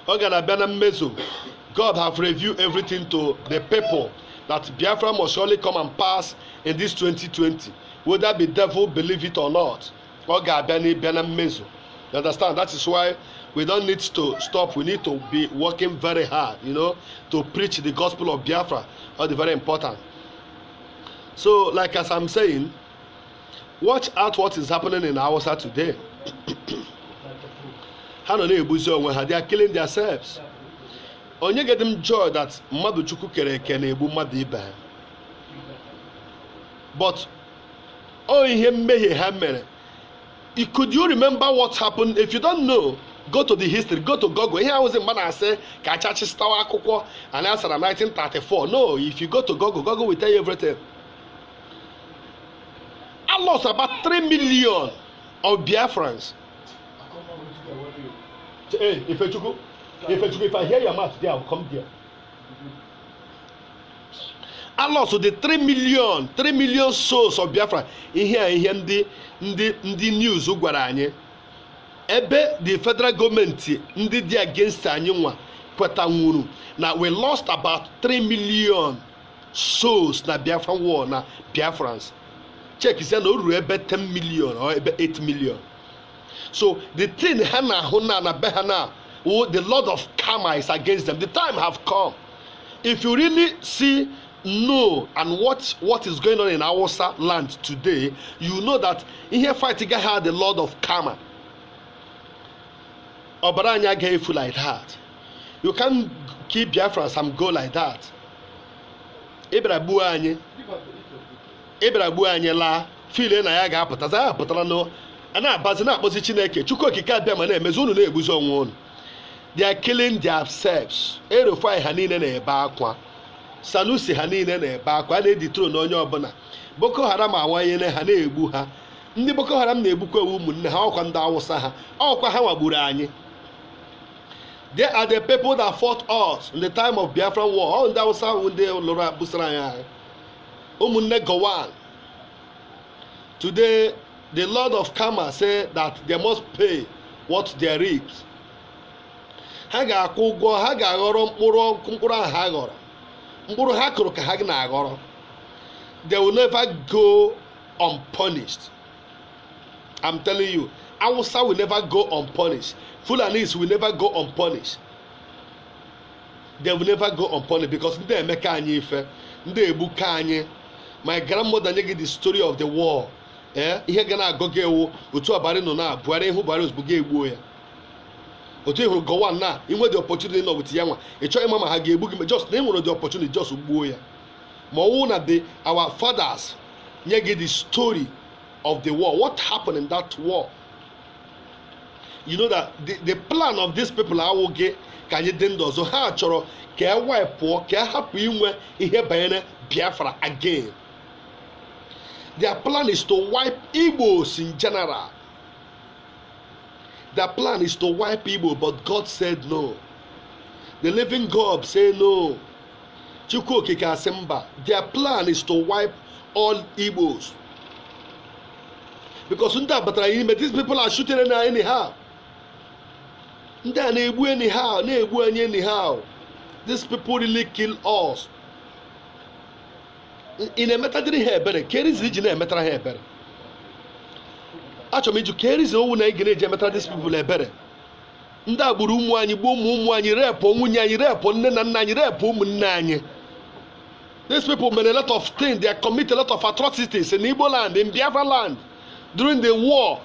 A: God have revealed everything to the people. that Biafra must surely come and pass in this 2020, whether the devil believe it or not. You understand? That is why we don't need to stop. We need to be working very hard, to preach the gospel of Biafra. That's very important. So, like as I'm saying, watch out what is happening in Hausa today. They are killing themselves. Onye get them joy that mmadụ Chukwu kere eke na-egbu mmadụ ibe ha. But ihe mmehie ha mere. Could you remember what happened? If you don't know, go to the history, go to Google. Here I was in Manase, Kachachi Stawa Akukwo, and answer 1934. No, if you go to Google, Google will tell you everything. I lost about 3 million of Biafrans. Hey, if I hear your mouth there, I'll come there. I lost the 3 million souls of Biafra. In here, the news gwara anyị. Ebe the federal government ndị dị against anyị nwa kweta nwuru. Now we lost about 3 million souls na Biafra war na Biafrans. Check is na ruru ebe 10 million or ebe 8 million. So the thing hana hona na behana, the Lord of karma is against them. The time have come. If you really know and what is going on in Hausa land today, you know that in here fighting had the Lord of karma. Obaranya gave you like that. You can't keep Biafra and go like that. Ibrabu anye la file na ya ga-apụta za ya pụtara no ana abazi na akpozi Chineke Chukwu okike abịa ma na-emezu unu na-egbuzi onwe unu. They are killing themselves. Erufai ha niile na-ebe akwa. Sanusi ha niile na-ebe akwa na-editro na onye ọbụla. Boko Haram awanyene ha na-egbu ha. Ndị Boko Haram na-egbukwa ụmụnne ha ọkwa ndị Awụsa ha. Ọkwa ha wagburu anyị. They are the people that fought us in the time of Biafra war. All ndị Awụsa ndị lụrụ busara anyị. Ụmụnne Gowon. Today, the Lord of karma said that they must pay what they reap. Ha ga-akwụ ụgwọ, ha ga-aghọrọ mkpụrụ ahụ ha ghọrọ. Mkpụrụ ha kụrụ ka ha na-aghọrọ. They will never go unpunished. I'm telling you, Hausa will never go unpunished. Fulanis will never go unpunished. They will never go unpunished because ndị emeka anyị ife, ndị egbuka anyị. My grandmother nyegi the story of the war. Ihe ga na-agụ gị ewu otu ọbara nọ na Buhari ihu Buhari ozugbo ga-egbuo ya. Otu ịhụrụ Gowon na inwe the opportunity nọ with ya nwa ịchọ ịma ma ha ga-egbu gị just na ịnwere the opportunity just gbuo ya. Ma ọwụ na our fathers nye gị the story of the war. What happened in that war? You know that the plan of these people awụghị ka anyị dị ndụ ọzọ. Ha chọrọ ka e wepụọ ka e hapụ inwe ihe banyere Biafra again. Their plan is to wipe Igbos in general. Their plan is to wipe Igbo, but God said no. The living God said no. Chukwu okike asị mba. Their plan is to wipe all Igbos. Because ndị abatara ime, these people are shooting anyhow. Ndị a na-egbu anyhow, na-egbu anyị anyhow. These people really kill us. Ị na-emetadịrị ha ebere, ka erizi iji na-emetara ha ebere. Achọrọ m iju ka erizi owu na ị ga-eji emetara these people ebere. Ndị agburu ụmụ anyị, gbuo ụmụ anyị, repụ nwunye anyị, repụ nne na nna anyị, repụ ụmụnne anyị. These people made a lot of things. They commit a lot of atrocities in Igbo land, in Biafra land, during the war.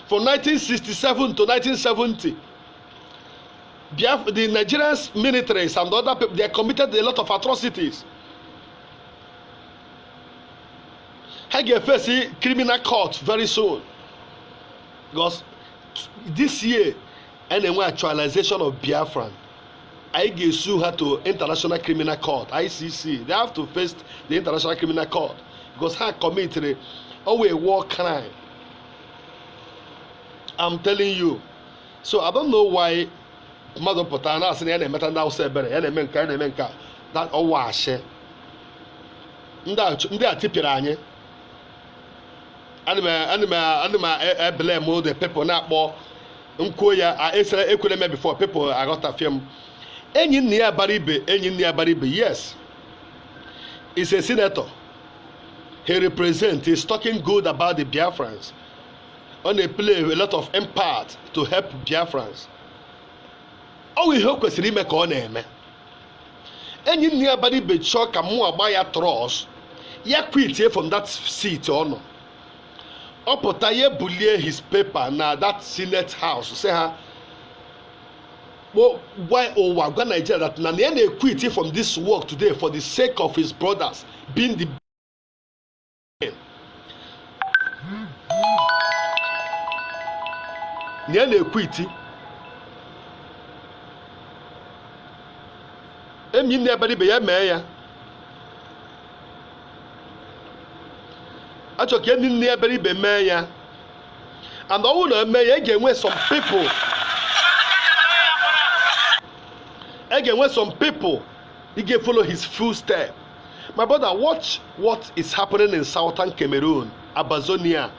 A: From 1967 to 1970. The Nigerian militaries and other people, they committed a lot of atrocities. I get face criminal court very soon. Because this year, anyway, actualization of Biafran, I get sue her to International Criminal Court, ICC. They have to face the International Criminal Court because her committed a war crime. I'm telling you. So I don't know why mmadụ pụtara na asị na ya na-emeta ndị Awụsa ebere, ya na-eme nka, ya na-eme nka, that ọwa ashe. Ndị a tipịara anyị. Ana m blame the people na-akpọ nkwuo ya ekwere me before people aghọtafie m. Enyinia Baribe, yes, is a senator. He represents, he's talking good about the Biafrans. And they play a lot of impact to help Biafrans. All we hope is to make on him. Enyinia Baribe shock a more by a trust. Ya quit here from that seat or no. Opotaye bully his paper now that Senate House. Say her. Well, why Nigeria that Naniane quit from this work today for the sake of his brothers being the Naniane quit. Emi never be a mayor. Actually, any never be mayor. And all the mayor again with some people. Again, when some people he can follow his footsteps. My brother, watch what is happening in southern Cameroon, Abazonia.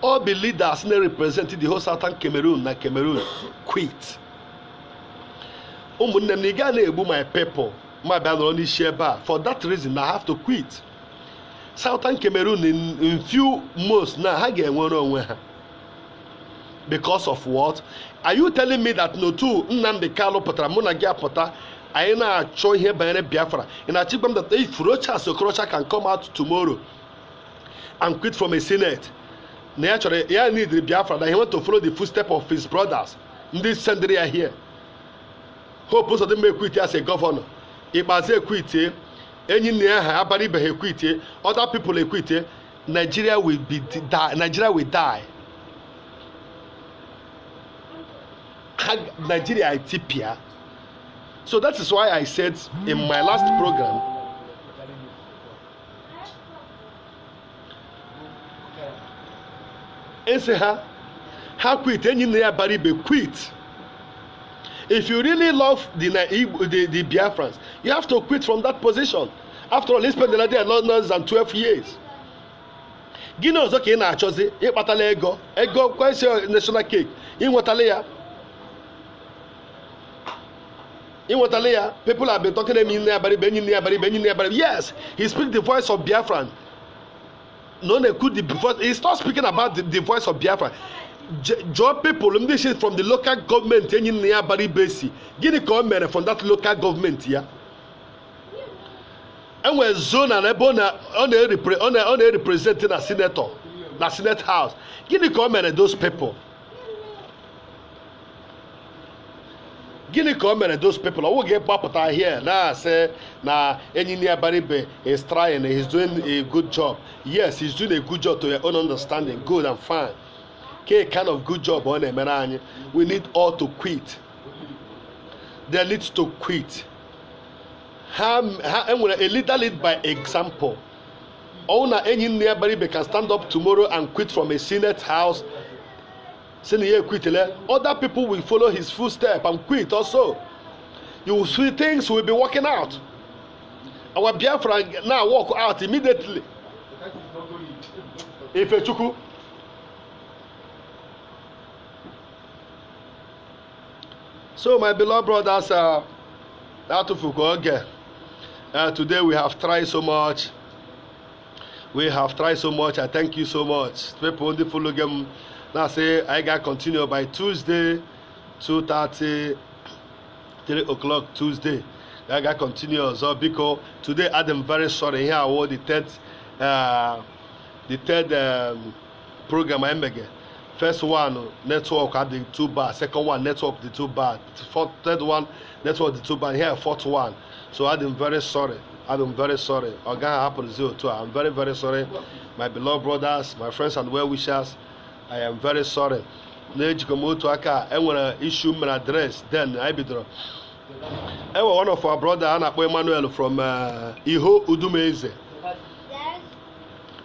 A: All the leaders now representing the whole southern Cameroon, like Cameroon, quit. My people, my brother only share bar. For that reason, I have to quit. Southern Cameroon in few months now, I get one on. Because of what? Are you telling me that no two Nnamdi Kanu pụtara mụ na gị apụta anyị na-achọ ihe banyere Biafra in achievement that if Rochas Okorocha can come out tomorrow and quit from a senate na ya chọrọ ya need Biafra that he want to follow the footsteps of his brothers ndị sendiri ya here Hope Uzodimma quit as a governor Ikpeazu quit Enyinia ha Abaribe ha quit other people quit Nigeria will die. Nigeria Ethiopia. So that is why I said in my last program how quit Enyinia Baribe quit. If you really love the Biafrans, you have to quit from that position. After all, he spent the day less than 12 years. Gini ọzọ ka ị na-achọzi ịkpatala ego kwesị national cake ịnwetala ya. People have been talking to me. Yes, he speaks the voice of Biafran. No, they could the voice. He's not speaking about the voice of Biafran. Job people, this is from the local government. Give the comment from that local government here. And when zone and Ebona on representing a senator, the Senate House. Give the comment those people. Gini comment those people. I will get Papata here. Now say na Enyinia Baribe is trying, he's doing a good job. Yes, he's doing a good job to your own understanding. Good and fine. Okay, kind of good job on him. We need all to quit. They need to quit. A leader lead by example. Owner Enyinia Baribe can stand up tomorrow and quit from a Senate House. Other people will follow his footsteps and quit also. You will see things will be working out. Our Biafra now walk out immediately. Ifechuku. So my beloved brothers, today we have tried so much. I thank you so much. People only follow them. Now say I got continue by Tuesday, 2:30, 3 o'clock Tuesday. I got continue so because today I'm very sorry. Here I was the third program I make. First one network had the 2 bar. Second one network the 2 bar. Third one network the 2 bar. Here fourth one. So I'm very sorry. I'm gonna happen 02. I'm very very sorry, my beloved brothers, my friends and well wishers. I am very sorry. Nejikomoto aka enwere issue my address then I bidoro. One of our brother Anakpo Emmanuel from Iho Udumeze.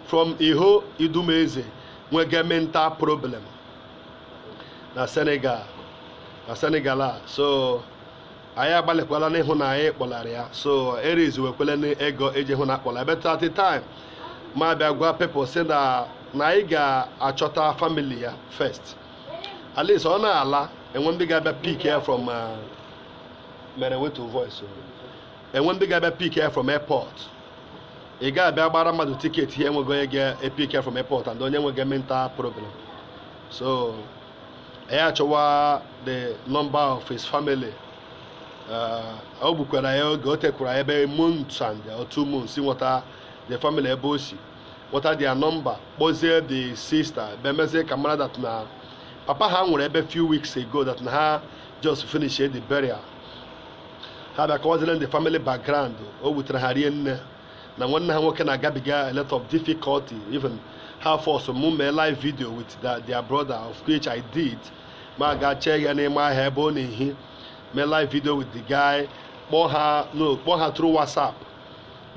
A: From Iho Udumeze, we get mental problem. Na Senegal. So I abalekwala ne hu na e kpolara ya. So areas we kwele ne ego eje hu na kpola. But at the time, my bag people say that na ị ga-achọta family ya first. At least ọ na-ala and one big guy pick here from mere wetu voice enwe ndị ga-abịa pick ya from airport ị ga-abịa gbara mmadụ tiketi ihe enweghị onye ga-epick ya from airport and onye nweghị mental problem. So ya achọwa the number of his family. O gbukwara ya oge o tekwara ebe months and 2 months nweta the family ebe o si nweta their number kpọzie the sister bemezie ka mara that na papa ha nwere ebe few weeks ago that na ha just finish the burial. Ha bịa kọwazile the family background. O wutere ha rie nne na nwanne ha nwoke na-agabiga a lot of difficulty, even ha force mụ mee live video with their brother, of which I did. Ma ga check ya n'ime ahịa ebe ọ na-ehi mee live video with the guy, kpọọ ha through WhatsApp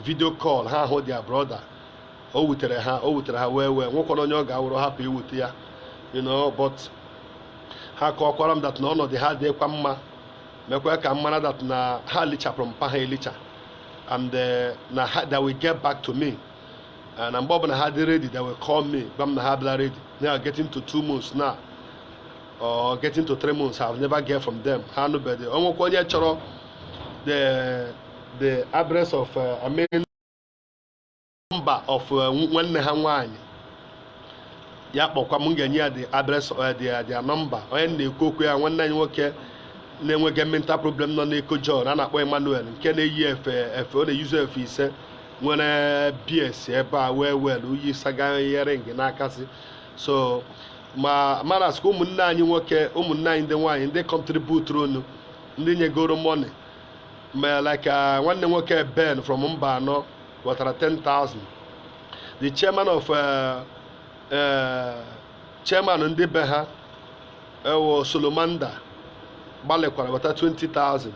A: video call, ha hụ their brother. O wutere ha wee nwekwana onye ọ ga-awụrụ hapụ iwute ya, you know, but ha kọkwara m that na ọnọdụ ha dịkwa mma, mekwa ka mara that na ha lichapụrụ mpa ha elicha, and that will get back to me, and mgbe ọbụla ha dị ready they will call me gwa m na ha bịara ready. They are getting to 2 months now or getting to 3 months. I have never get from them. Ha nobody onwekwa onye chọrọ the address of I mean number of nwanne ha nwaanyị ya kpọkwa m ga-enye ya the address their number. Onye na-ekwu okwu ya nwanne anyị nwoke na-enweghị mental problem nọ n'Eko John a na-akpọ Emmanuel, nke na-eyi efe ọ na-eyuzu efe ise, nwere BS ebe a well uyi saga earring n'akasị. So mara asị ụmụnne anyị nwoke ụmụnne anyị ndị nwaanyị ndị contribute unu ndị nyegoro money ma like nwanne nwoke Ben from mba anọ wetara 10,000. The chairman of chairman ndị be ha ewo Solomanda gbalekwara weta 20,000.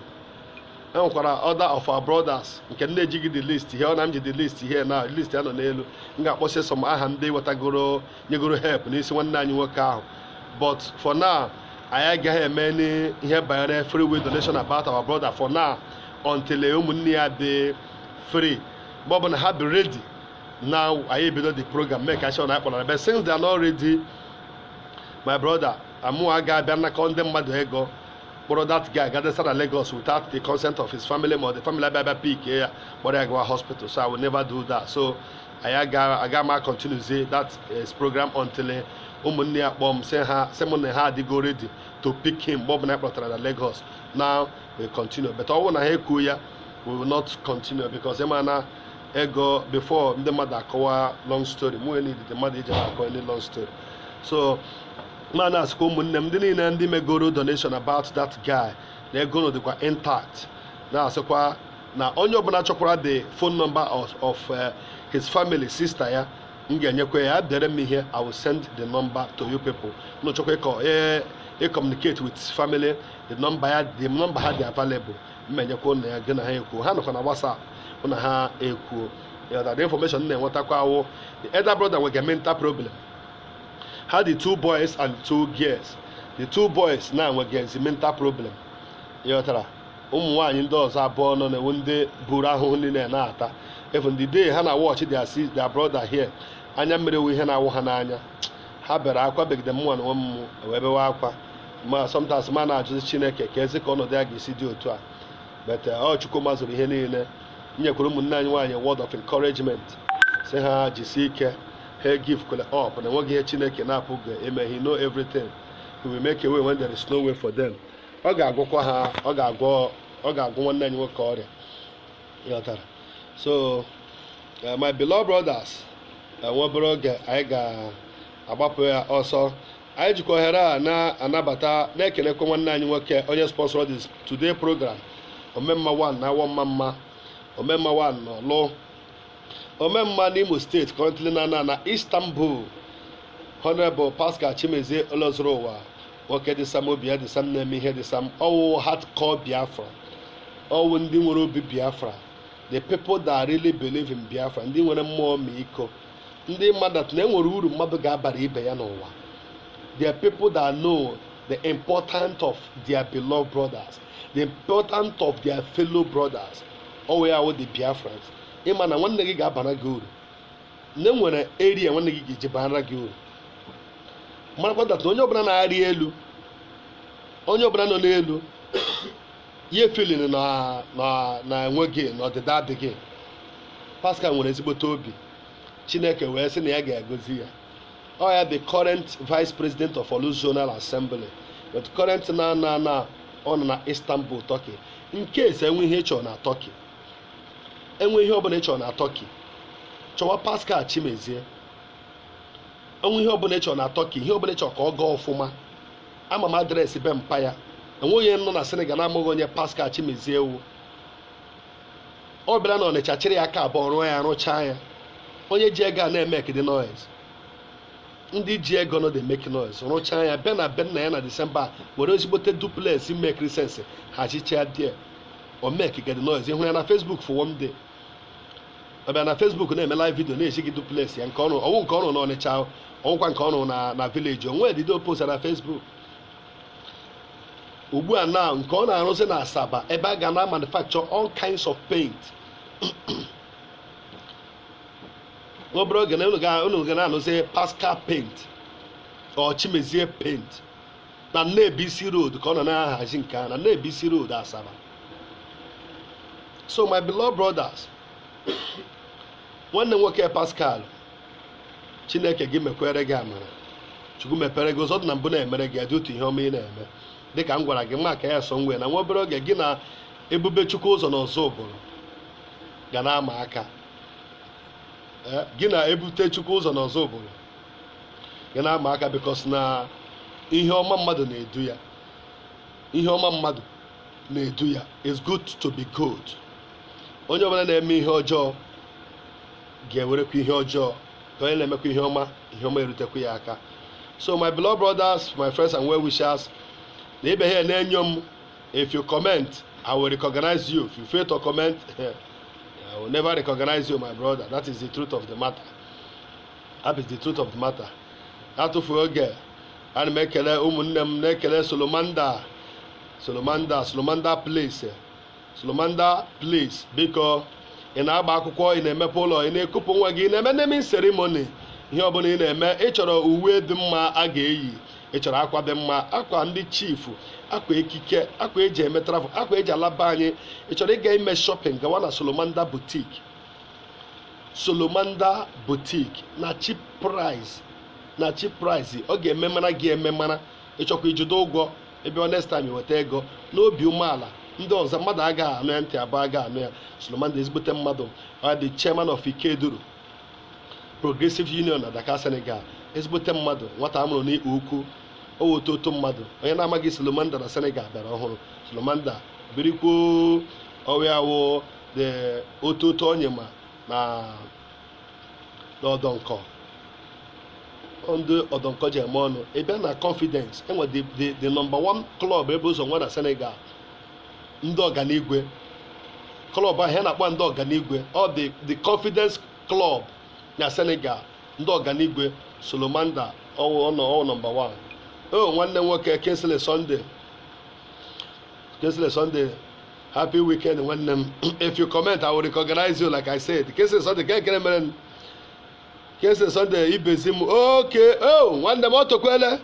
A: Enwekwara other of our brothers nke ndị ejighị the list here. Ọ na m ji the list here na list ya nọ n'elu. M ga-akpọsị some aha ndị wetagoro nyegoro help n'isi nwanne anyị nwoke ahụ. But for now anyị agaghị eme ihe banyere free will donation about our brother for now until ụmụnne ya dị free. Mgbe ọ bụla ha be ready, now anyị ebido the program make sure na anyị kpọrọ. But since they are not ready, my brother amụ aga abịa nnakọ ndị mmadụ ego kpọrọ that guy gadesara Lagos without the consent of his family or the family abịa pick ya kpọrọ ya gawa hospital. So I will never do that. So aga ma continue say that is program until ụmụnne ya kpọm sị mụ na ha adịgo ready to pick him mgbe ọbụla ya kpọtara na Lagos. Now we continue, but ọ bụrụ na ha ekwu ya we will not continue because emana ego before ndị mmadụ akọwa long story mụ need the mmadụ iji akọ any long story. So man ask ụmụnne m ndị niile ndị megoro donation about that guy na ego no dịkwa intact. Na asịkwa na onye ọbụla chọkwara the phone number of his family sister ya m ga-enyekwa ya dere m ihe. I will send the number to you people. No chọkwa communicate with his family, the number ha dị available. Mmenyekwa na ya gị na ha ekwu ha nọkwa na WhatsApp na ha ekwu. The information na-enwetakwa awụ the elder brother nwere mental problem. Had the 2 boys and 2 girls. The 2 boys now nwere mental problem. Yọtara ụmụ nwaanyị ndị ọzọ abụọ nọ na ndị buru ahụhụ niile na-ata. Even the day ha na watch their brother here, anya mmiri wu ihe na-awụ ha n'anya. Ha bere akwa begide mmụọ na nwam wee bewe akwa. Ma sometimes ma na-ajụzi Chineke ka ezi ka ọnọdụ ya ga-esi dị otu a. But Chukwu mazụrụ ihe niile. Nyekwara ụmụnne anyị nwaanyị word of encouragement. Sị ha jisie ike. He give up and nweghị ihe Chineke na-apụghị eme. He know everything. He will make a way when there is no way for them. Ọ ga-agwọkwa ha, ọ ga-agwọ nwanne anyị nwoke ọrịa. Yọtara. So my beloved brothers, nwebere oge anyị ga-agbapụ ya ọsọ. Anyị jikwa ohere a na-anabata na-ekelekwa nwanne anyị nwoke onye sponsor this today program. Omemma 1 na awọ mma Omemma 1 n'Ọlụ. Omemma n'Imo State currently na Istanbul. Honorable Pascal Chimezie Olozorowa nwoke dị sam obi ya dị sam na-eme ihe dị sam. Ọwụ hardcore Biafra. Ọwụ ndị nwere obi Biafra. The people that really believe in Biafra. Ndị nwere mmụọ miko. Ndị mmadụ na enwere uru mmadụ ga-abara ibe ya n'ụwa. They are people that know the importance of their beloved brothers, the importance of their fellow brothers. Ọwụ ya wụ the Biafrans. Ịma na nwanne gị ga-abara gị uru. Na nwere area nwanne gị ga-eji bara gị uru. Marakwa that onye ọbụla na-arị elu, onye ọbụla nọ n'elu ihe feeling na enwe gị na ọdịda adịghị. Pascal nwere ezigbote obi, Chineke wee sị na ya ga-agọzi ya. Ọ ya the current vice president of Olu Zonal Assembly, but current na ọ nọ na Istanbul, Turkey. In case enwe ihe ịchọ na Turkey, enwe ihe ọbụla ịchọ na Turkey, chọwa Pascal Chimezie. Enwe ihe ọbụla ịchọ na Turkey, ihe ọbụla ịchọ ka ọ gaa ọfụma, ama m adreesị be mpa ya. Enweghị onye nọ na Senegal na-amaghị onye Pascal Chimezie ewu. Ọ bịara na Ọnịcha chịrị ya aka abụọ rụọ ya, rụchaa ya. Onye ji ego a na-emeke dị noise, ndị ji ego nọ dị make noise, rụchaa ya bịa na be nna ya na Disemba were ezigbote duplex make sense, ha chichaa die o make get noise. Ịhụ ya na Facebook for one day, ọ bịa na Facebook na-eme live video na-eji gị duplex ya nke ọrụ ọwụ nke ọrụ na Ọnịcha, ọwụkwa nke ọrụ na village, onwe edido post na Facebook. Ugbu a na nke ọ na-arụzi na Asaba ebe a ga na manufacture all kinds of paint. Obere oge na unu ga na-anụzi Pascal paint or Chimezie paint na Nnebisi road ka ọ nọ na-ahazi nke a na Nnebisi road Asaba. So my beloved brothers, nwanne nwoke Pascal, Chineke gị mekwere gị amara, Chukwu mepere gị ụzọ dị na mbụ na-emere gị adịotu ihe ọma ị na-eme. Dịka m gwara gị maka ya so ngwe na nwa obere oge gị na Ebube Chukwu ụzọ na ọzọ ụbụrụ ga na-ama aka. Gị na Ebute Chukwu ụzọ na ọzọ ụbụrụ ga na-ama aka, because na ihe ọma mmadụ na-edu ya. Ihe ọma mmadụ na-edu ya. It's good to be good. Onye ọbụla na-eme ihe ọjọọ ga-ewerekwa ihe ọjọọ, ka onye na-emekwa ihe ọma erutekwa ya aka. So my beloved brothers, my friends and well wishers, na ibe here na-enyo m, if you comment, I will recognize you. If you fail to comment, I will never recognize you, my brother. That is the truth of the matter. That is the truth of the matter. Atụfu oge ana m ekele ụmụnne m, na-ekele Solomanda place, biko ị na-agba akwụkwọ, ị na-emepe ụlọ, ị na-ekupụ nwa gị, ị na-eme naming ceremony, ihe ọbụla ị na-eme, ị chọrọ uwe dị mma a ga-eyi, ị chọrọ akwa dị mma, akwa ndị chifu, akwa ekike, akwa eji eme travel, akwa eji alaba anyị, ị chọrọ ịga ime shopping, gawa na Solomanda boutique na cheap price ọ ga-eme mara gị eme mara. Ịchọkwa ijudo ụgwọ ebe next time weta ego n'obi umeala, ndị ọzọ mmadụ agaghị anụ ya, ntị abụọ agaghị anụ ya. Solomanda ezigbote mmadụ, the chairman of Ikeduru Progressive Union na Dakar, Senegal. Ezigbote mmadụ, nwata amụrụ n'ikpe ukwu, owototo mmadụ. Onye na-amaghị Solomanda na Senegal bịara ọhụrụ. Solomanda birikwuo ọwịawo the ototo onye ma na ọdọnkọ, ndị ọdọnkọ ji eme ọnụ. Ebe na Confidence enwe the number one club ebe ụzọ nwa na Senegal, ndị ọganigwe. Club ahụ ya na-akpọ ndị ọganigwe, ọ the Confidence Club na Senegal, ndị ọganigwe. Solomanda ọwụ number one. Nwanne nwoke Kingsley Sunday, happy weekend nwanne m. If you comment, I will recognize you like I said. Kingsley Sunday kekere mere Kingsley Sunday ibezi m. Okay, nwanne m otokwele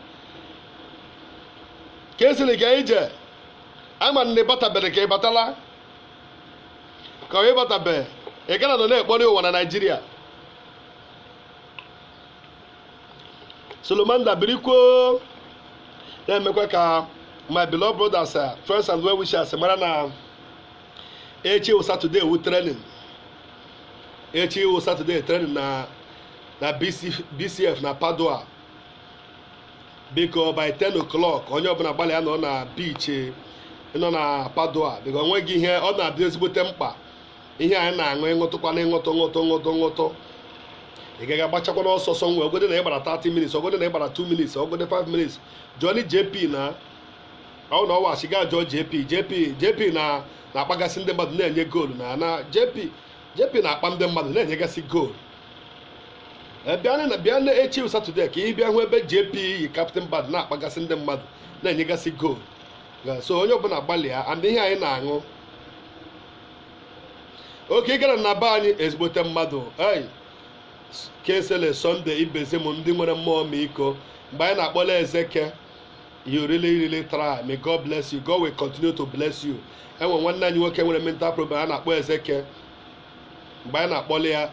A: Kingsley ga ije ama na ịbatabere ka ịbatala ka ọ ịbatabe ị gara nọ na-ekpori ụwa na Nigeria. Solomanda birikwo na-emekwa ka my beloved brothers, friends and well wishers, mara na echi Saturday wu training. Echi Saturday training na BCF na Padua. Biko by 10 o'clock onye ọbụla gbalị ya nọ na beach nọ na Padua, biko onweghị ihe ọ na-adị ezigbote mkpa. Ihe anyị na-aṅụ ịṅụtụkwa na ịṅụtụ ị gaghị agbachakwa n'ọsọsọ nwe, ogode na ịgbara 30 minutes, ogode na ịgbara 2 minutes, ogode 5 minutes. Johnny JP na ọ na ọwa shiga jụọ JP na-akpagasị ndị mmadụ na-enye goolu na JP na-akpa ndị mmadụ na-enyegasị goolu. Bịa na echi Saturday ka ị bịa hụ ebe JP yi Captain Bad na-akpagasị ndị mmadụ na-enyegasị goolu. So onye ọbụla gbalịa, and ihe anyị na-aṅụ oke gara na be anyị ezigbote mmadụ. Kingsley Sunday ibezi m, ndị nwere mmụọ ma iko, mgbe anyị na-akpọla Ezeke You really try. May God bless you. God will continue to bless you. And when one you work with a mental problem,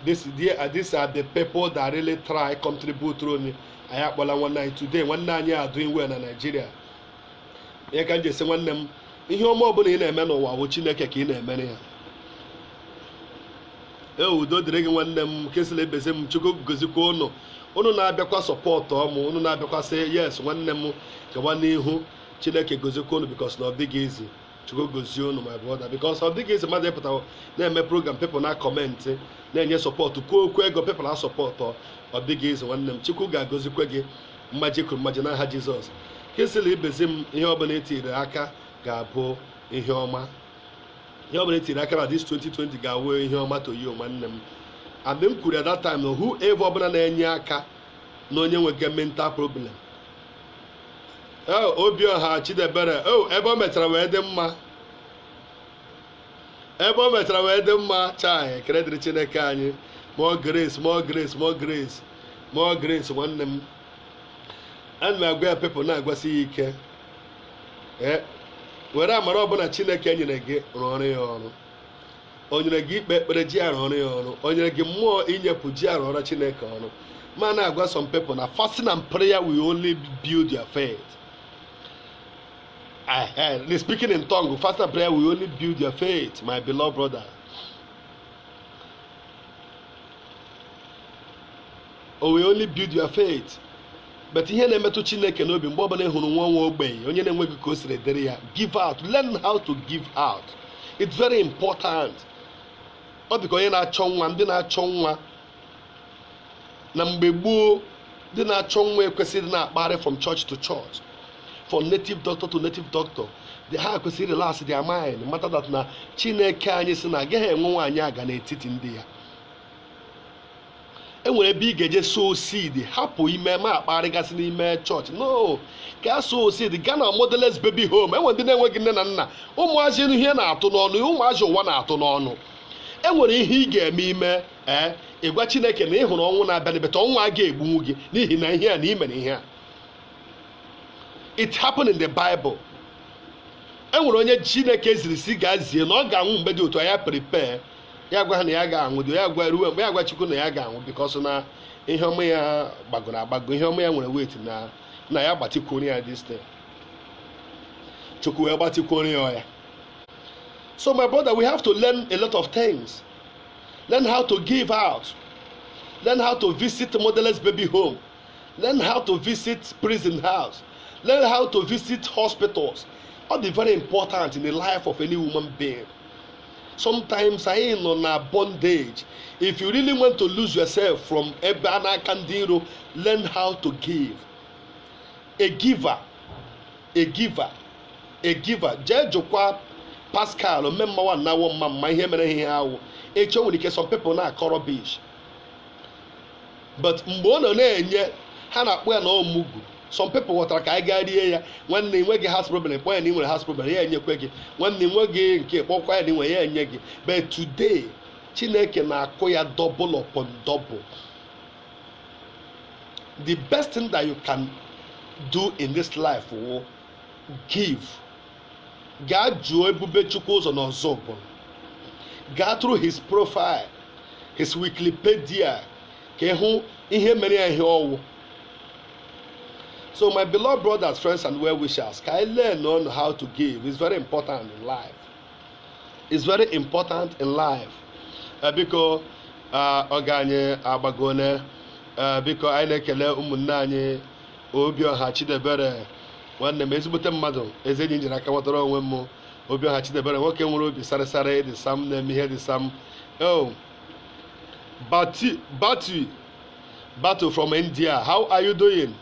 A: these are the people that really try contribute through. I have one night today. One night you are doing well in Nigeria. You can just say one them. Ihe ọma ọbụla ị na-eme n'ụwa bụ Chineke ka ị na-emere ya. Udo dịrị gị nwanne m kesịla ebeze m Chukwu gozikwa unu na-abịakwa sọpọtụ ọmụ unu na-abịakwa sị yes nwanne m gawa n'ihu Chineke gozikwa unu because na ọ dịghị izi Chukwu gozie unu my brother because ọ dịghị izi mmadụ ịpụta na-eme program people na kọmentị na-enye sọpọtụ kwuo okwu ego people na sọpọtụ ọ dịghị izi nwanne m Chukwu ga-agozikwa gị mmaji kwuru mmaji n'aha Jizọs kesịla ibezi m ihe ọbụla etiri aka ga-abụ ihe ọma ihe ọbụla etiri aka na this 2020 ga-awụ ihe ọma to you nwanne m and m kwuru at that time na whoever ọbụla na-enye aka na onye nwege mental problem Obiọha Chidebere ebe o mechara wee dị mma chai ekele dịrị Chineke anyị more grace nwanne m ana m agwa ya people na-agwasị ya ike were amara ọbụla Chineke nyere gị rụọ ọrụ ya ọrụ o nyere gị ikpe ekpere ji arụ ọrụ ya ọrụ o nyere gị mmụọ inyepụ ji arụ ọrụ Chineke ọrụ ma na-agwa some people na fasting and prayer will only build your faith. Speaking in tongue, fasting and prayer will only build your faith, my beloved brother. Or will only build your faith. But ihe na-emetụ Chineke n'obi mgbe ọbụla ịhụrụ nwa ogbenye onye na-enweghị ka o siri dịrị ya give out, learn how to give out. It's very important. Ọ dịka onye na-achọ nwa ndị na-achọ nwa na mgbe gboo ndị na-achọ nwa ekwesịrị na-akpagharị from church to church, from native doctor to native doctor. Ha kwesịrị relax their mind mata that na Chineke anyị sị na agaghị enwe nwaanyị aga n'etiti ndị ya. Enwere ebe ị ga-eje sow seed hapụ ime ma akparịgasị n'ime chọọchị no ka sow seed gaa na Motherless Baby Home. Enwere ndị na-enweghị nne na nna ụmụazị ihe na-atụ n'ọnụ ụmụazị ụwa na-atụ n'ọnụ. Enwere ihe ị ga-eme ime ịgwa Chineke na ịhụrụ ọnwụ na-abịa n'ebeta ọnwụ a ga-egbunwu gị n'ihi na ihe a na ime na ihe a. It happened in the Bible. Enwere onye Chineke ziri si gazie na ọ ga-anwụ mgbe dị otu ya prepare ya gwa na ya ga-anwụ dị ya gwa ruo mgbe ya gwa Chukwu na ya ga-anwụ because na ihe ọma ya gbagoro agbago ihe ọma ya nwere weight na ya gbatikwuru ya this day Chukwu ya gbatikwuru ya. So my brother, we have to learn a lot of things. Learn how to give out. Learn how to visit Motherless Baby Home. Learn how to visit prison house. Learn how to visit hospitals. All the very important in the life of any human being. Sometimes I ain't on a bondage. If you really want to lose yourself from Ebana Kandiro, learn how to give. A giver. Jejokwa Pascal or member one now my him and some people now rubbish. But Mbono ne Hana no mugu. Some people what like I got here when they work has problem, when they has problem, yeah, and you when they work anyway, but today, Chineke na acquire double upon double. The best thing that you can do in this life will give. God Joe Bubechukos on Ozobo. God through his profile, his Wikipedia, Kehu, in him many and so my beloved brothers, friends, and well-wishers, can I learn on how to give? It's very important in life. It's very important in life. Because Oganye Abagone, because I nekele umunanye Obiọha Chidebere. When the Mesbutem Madam is in Jakamotoro Wemo, Obiọha Chidebere, nwoke nwere obi sare the Sam name here the Sam. Oh, Batu from India, how are you doing?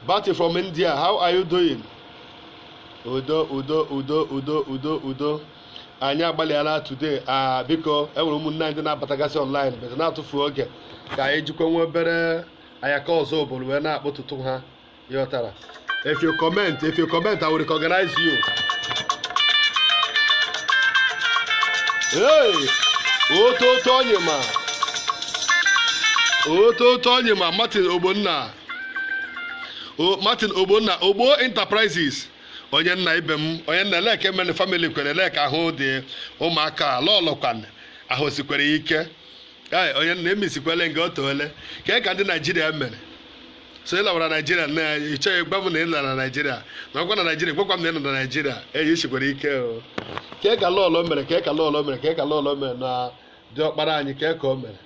A: Batu from India, how are you doing? Udo. Anya agbaliala today. Biko enwere ụmụnne ndị na-abatagasị online, but na-atụfu oge ka anyị jikwa nwe obere ayaka ọzọ obodo wee na-akpọtụtụ ha yọtara. If you comment, I will recognize you. Hey, Oto Onyema, Martin Ogbonna. Martin Ogbonna Ogbo Enterprises onye nna ibe m onye nna eleke mene family kwere eleke ahụ dị ụmụaka lọlọkwan ahụ sikwere ike onye nna emisikwele nke o toole ka ndị Naijiria mere so ị lawara Naijiria na ịchọghị gwa m na ị lara Naijiria na ọgwa na Naijiria gwakwa m na ị nọ na Naijiria eyi sikwere ike o ka lọlọ mere ka lọlọ mere ka lọlọ mere na dị ọkpara anyị ka o mere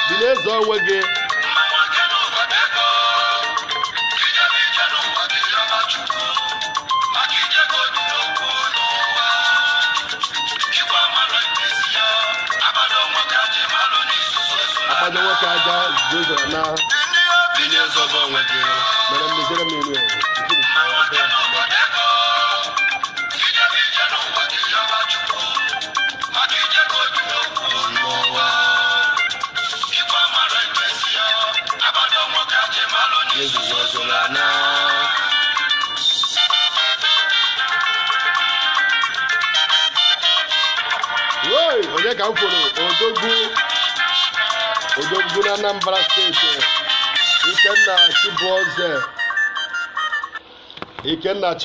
A: Binezo onwe gị akpado nwoke aja zozoro na binezo onwe gị mere mmezere mmiri onye ka m fụrụ odogwu na Anambra steeti Ikenna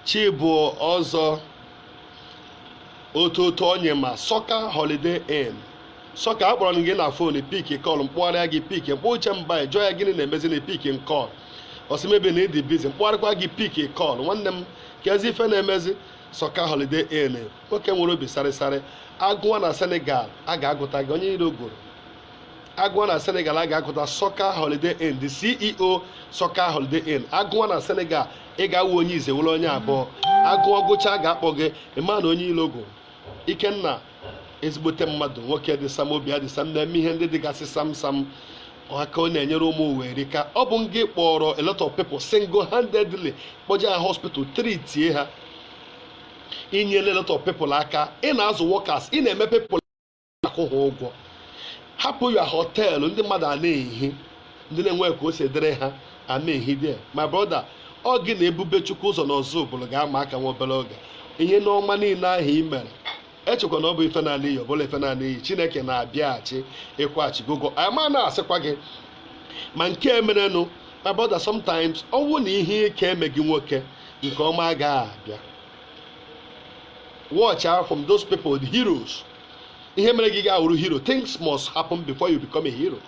A: Chibụọzọ ototo onye ma Soccer Holiday Inn Soccer akpọrọ gị na fon pik kọl mkpụgharịa gị pik mkpụ uche mba jụọ ya gịnị na-emezi na pik nkọl osimebe na ịdị bizi mkpụgharịkwa gị pik kọl nwanne m ka ezi ife na-emezi Soccer Holiday Inn nwoke nwere obi sarịsarị agụwa na Senegal a ga-agụta gị onye ire ogoro agụwa na Senegal a ga-agụta Soccer Holiday Inn the CEO Soccer Holiday Inn agụwa na Senegal ị ga-awụ onye ize were onye abụọ agụọ gụcha ga-akpọ gị ịma na onye ire ogoro Ikenna ezigbote mmadụ nwoke dị sam obi adị sam na-eme ihe ndị dịgasị sam aka ọ na-enyere ụmụ Owerri ka ọ bụ ngị kpọrọ a lot of people single-handedly kpọje ha hospital treatie ha inyere a lot of people aka ị na-azụ workers ị na-eme people akwụ ha ụgwọ hapụ ya họteelụ ndị mmadụ a na-ehi ndị na-enwe ka o si edere ha a na-ehi there my brother ọ gị na Ebubechukwu ụzọ n'ọzọ obodo ga-ama aka nwa obere oge ihe n'ọma niile ahụ i mere echekwa na ọ bụ ife na-ala iyi ọbụla ife na-ala iyi Chineke na-abịaghachi ịkwaghachi gogo ama na-asịkwa gị ma nke emerenụ my brother sometimes ọnwụ na ihe ike eme gị nwoke nke ọma agaghị abịa watch out from those people the heroes ihe mere gị ga-awụrụ hero things must happen before you become a hero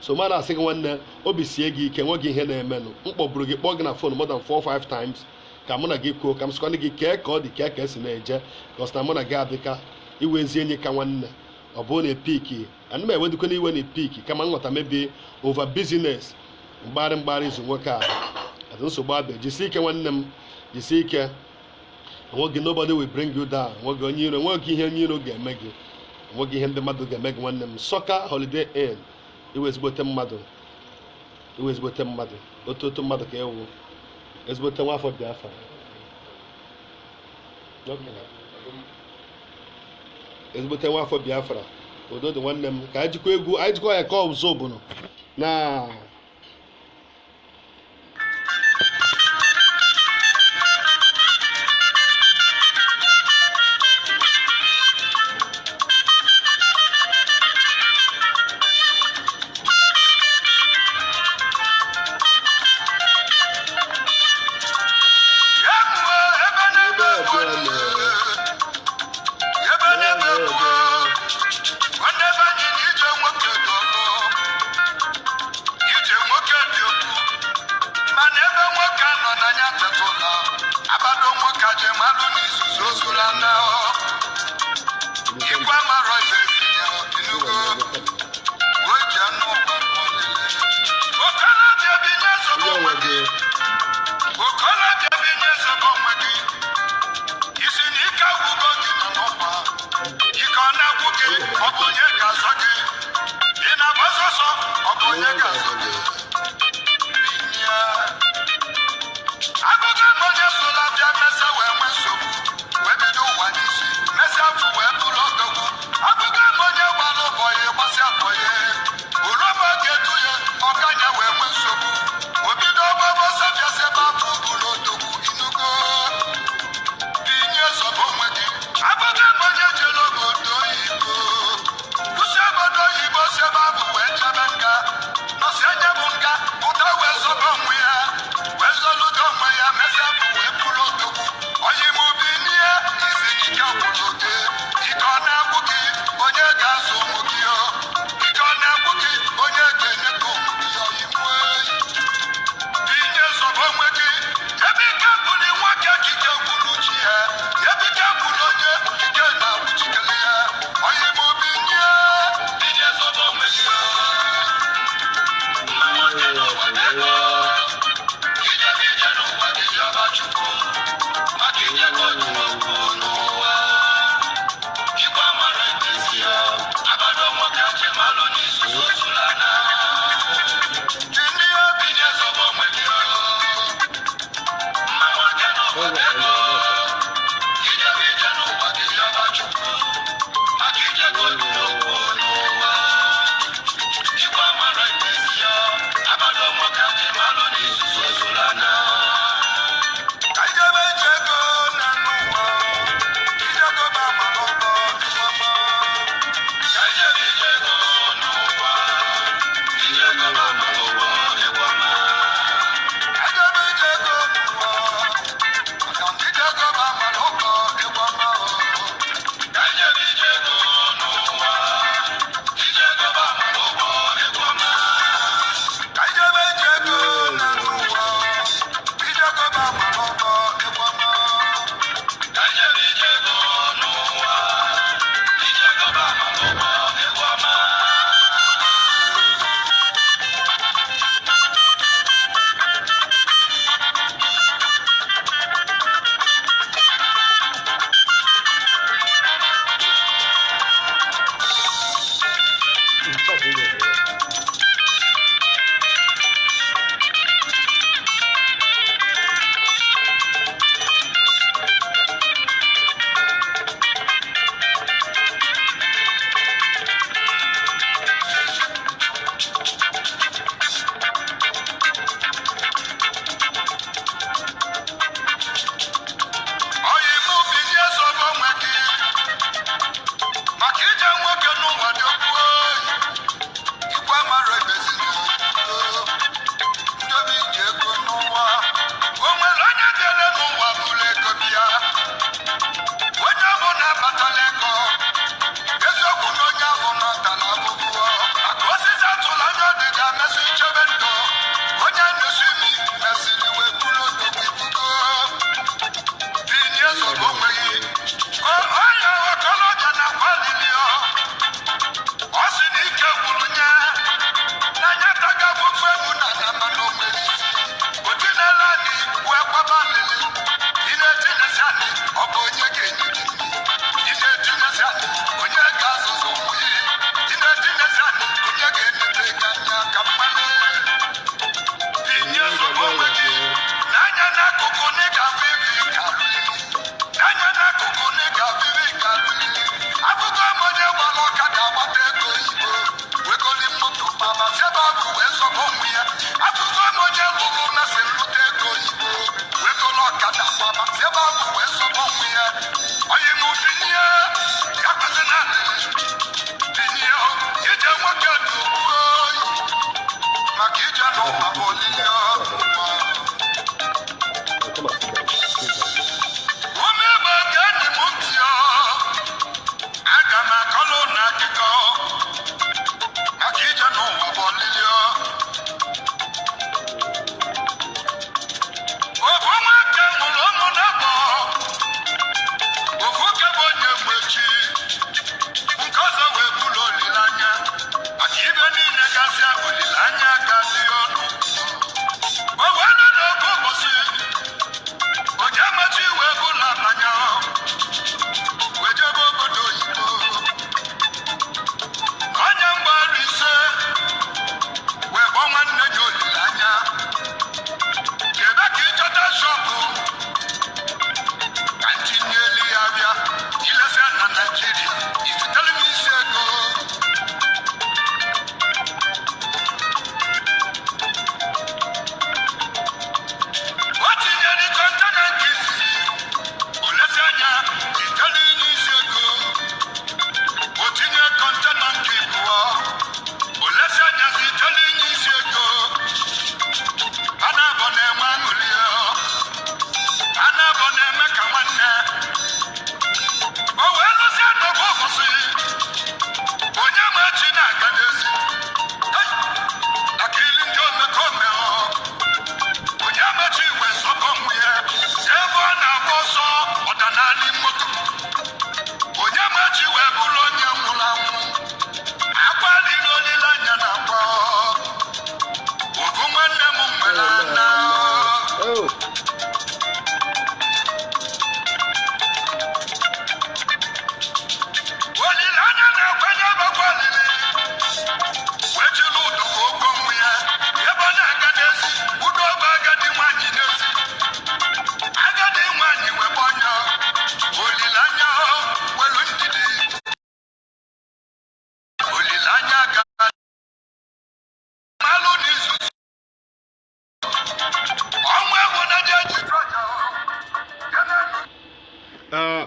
A: so ma na-asị gị nwanne obi sie gị ike nwe gị ihe na-emenụ mkpọburu gị kpọọ gị na phone more than 4-5 times ka mụ na gị kwuo ka m sịkwana gị kee ka ọ dị ka esi na-eje kọs na mụ na gị adịka iwe ezi enyi ka nwanne ọ bụrụ na epiki ana m ewedukwa na iwe na epiki kama nghọta mebie over business mgbarị izu nwoke a adị nsogbu abịa jisie ike nwanne m jisie ike nwoge nobody will bring you down nwoge onye iro nwoge ihe onye iro ga-eme gị nwoge ihe ndị mmadụ ga-eme gị nwanne m Soccer Holiday Inn iwe ezigbote mmadụ ototo mmadụ ka ewu ezigbote nwafọ Biafra ezigbote nwafọ Biafra odo dị nwanne m ka anyị jikwa egwu anyị jikwa ya ka ọzọ obodo na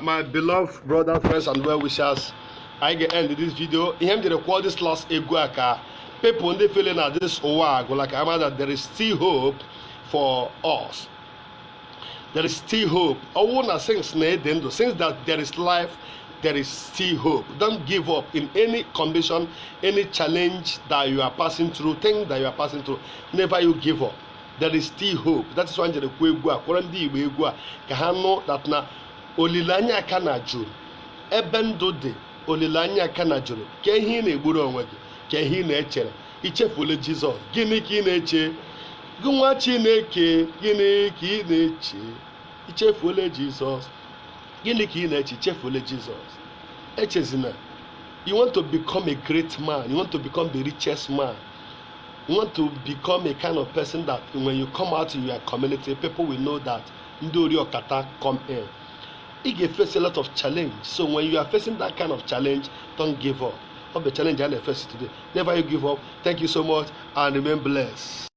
A: My beloved brothers, friends, and well-wishers, I get end this video. Him to record this last ego people when they feeling at this go like I'm that there is still hope for us. There is still hope. I wanna sing since that there is life, there is still hope. Don't give up in any condition, any challenge that you are passing through, thing that you are passing through. Never you give up. There is still hope. That is why I'm that now. Olileanya aka na jụrụ ebe ndụ dị olileanya aka na jụrụ ka ihe ị na-egburu onwe gị ka ihe ị na-echere ichefule Jizọs gịnị ka ị na-eche gị nwa Chineke gịnị ka ị na-eche ichefule Jizọs gịnị ka ị na-eche ichefule Jizọs echezina You want to become a great man. You want to become the richest man. You want to become a kind of person that when you come out in your community, people will know that Ndori Okata come in. You can face a lot of challenge. So when you are facing that kind of challenge, don't give up. Of the challenge I face today. Never you give up. Thank you so much and remain blessed.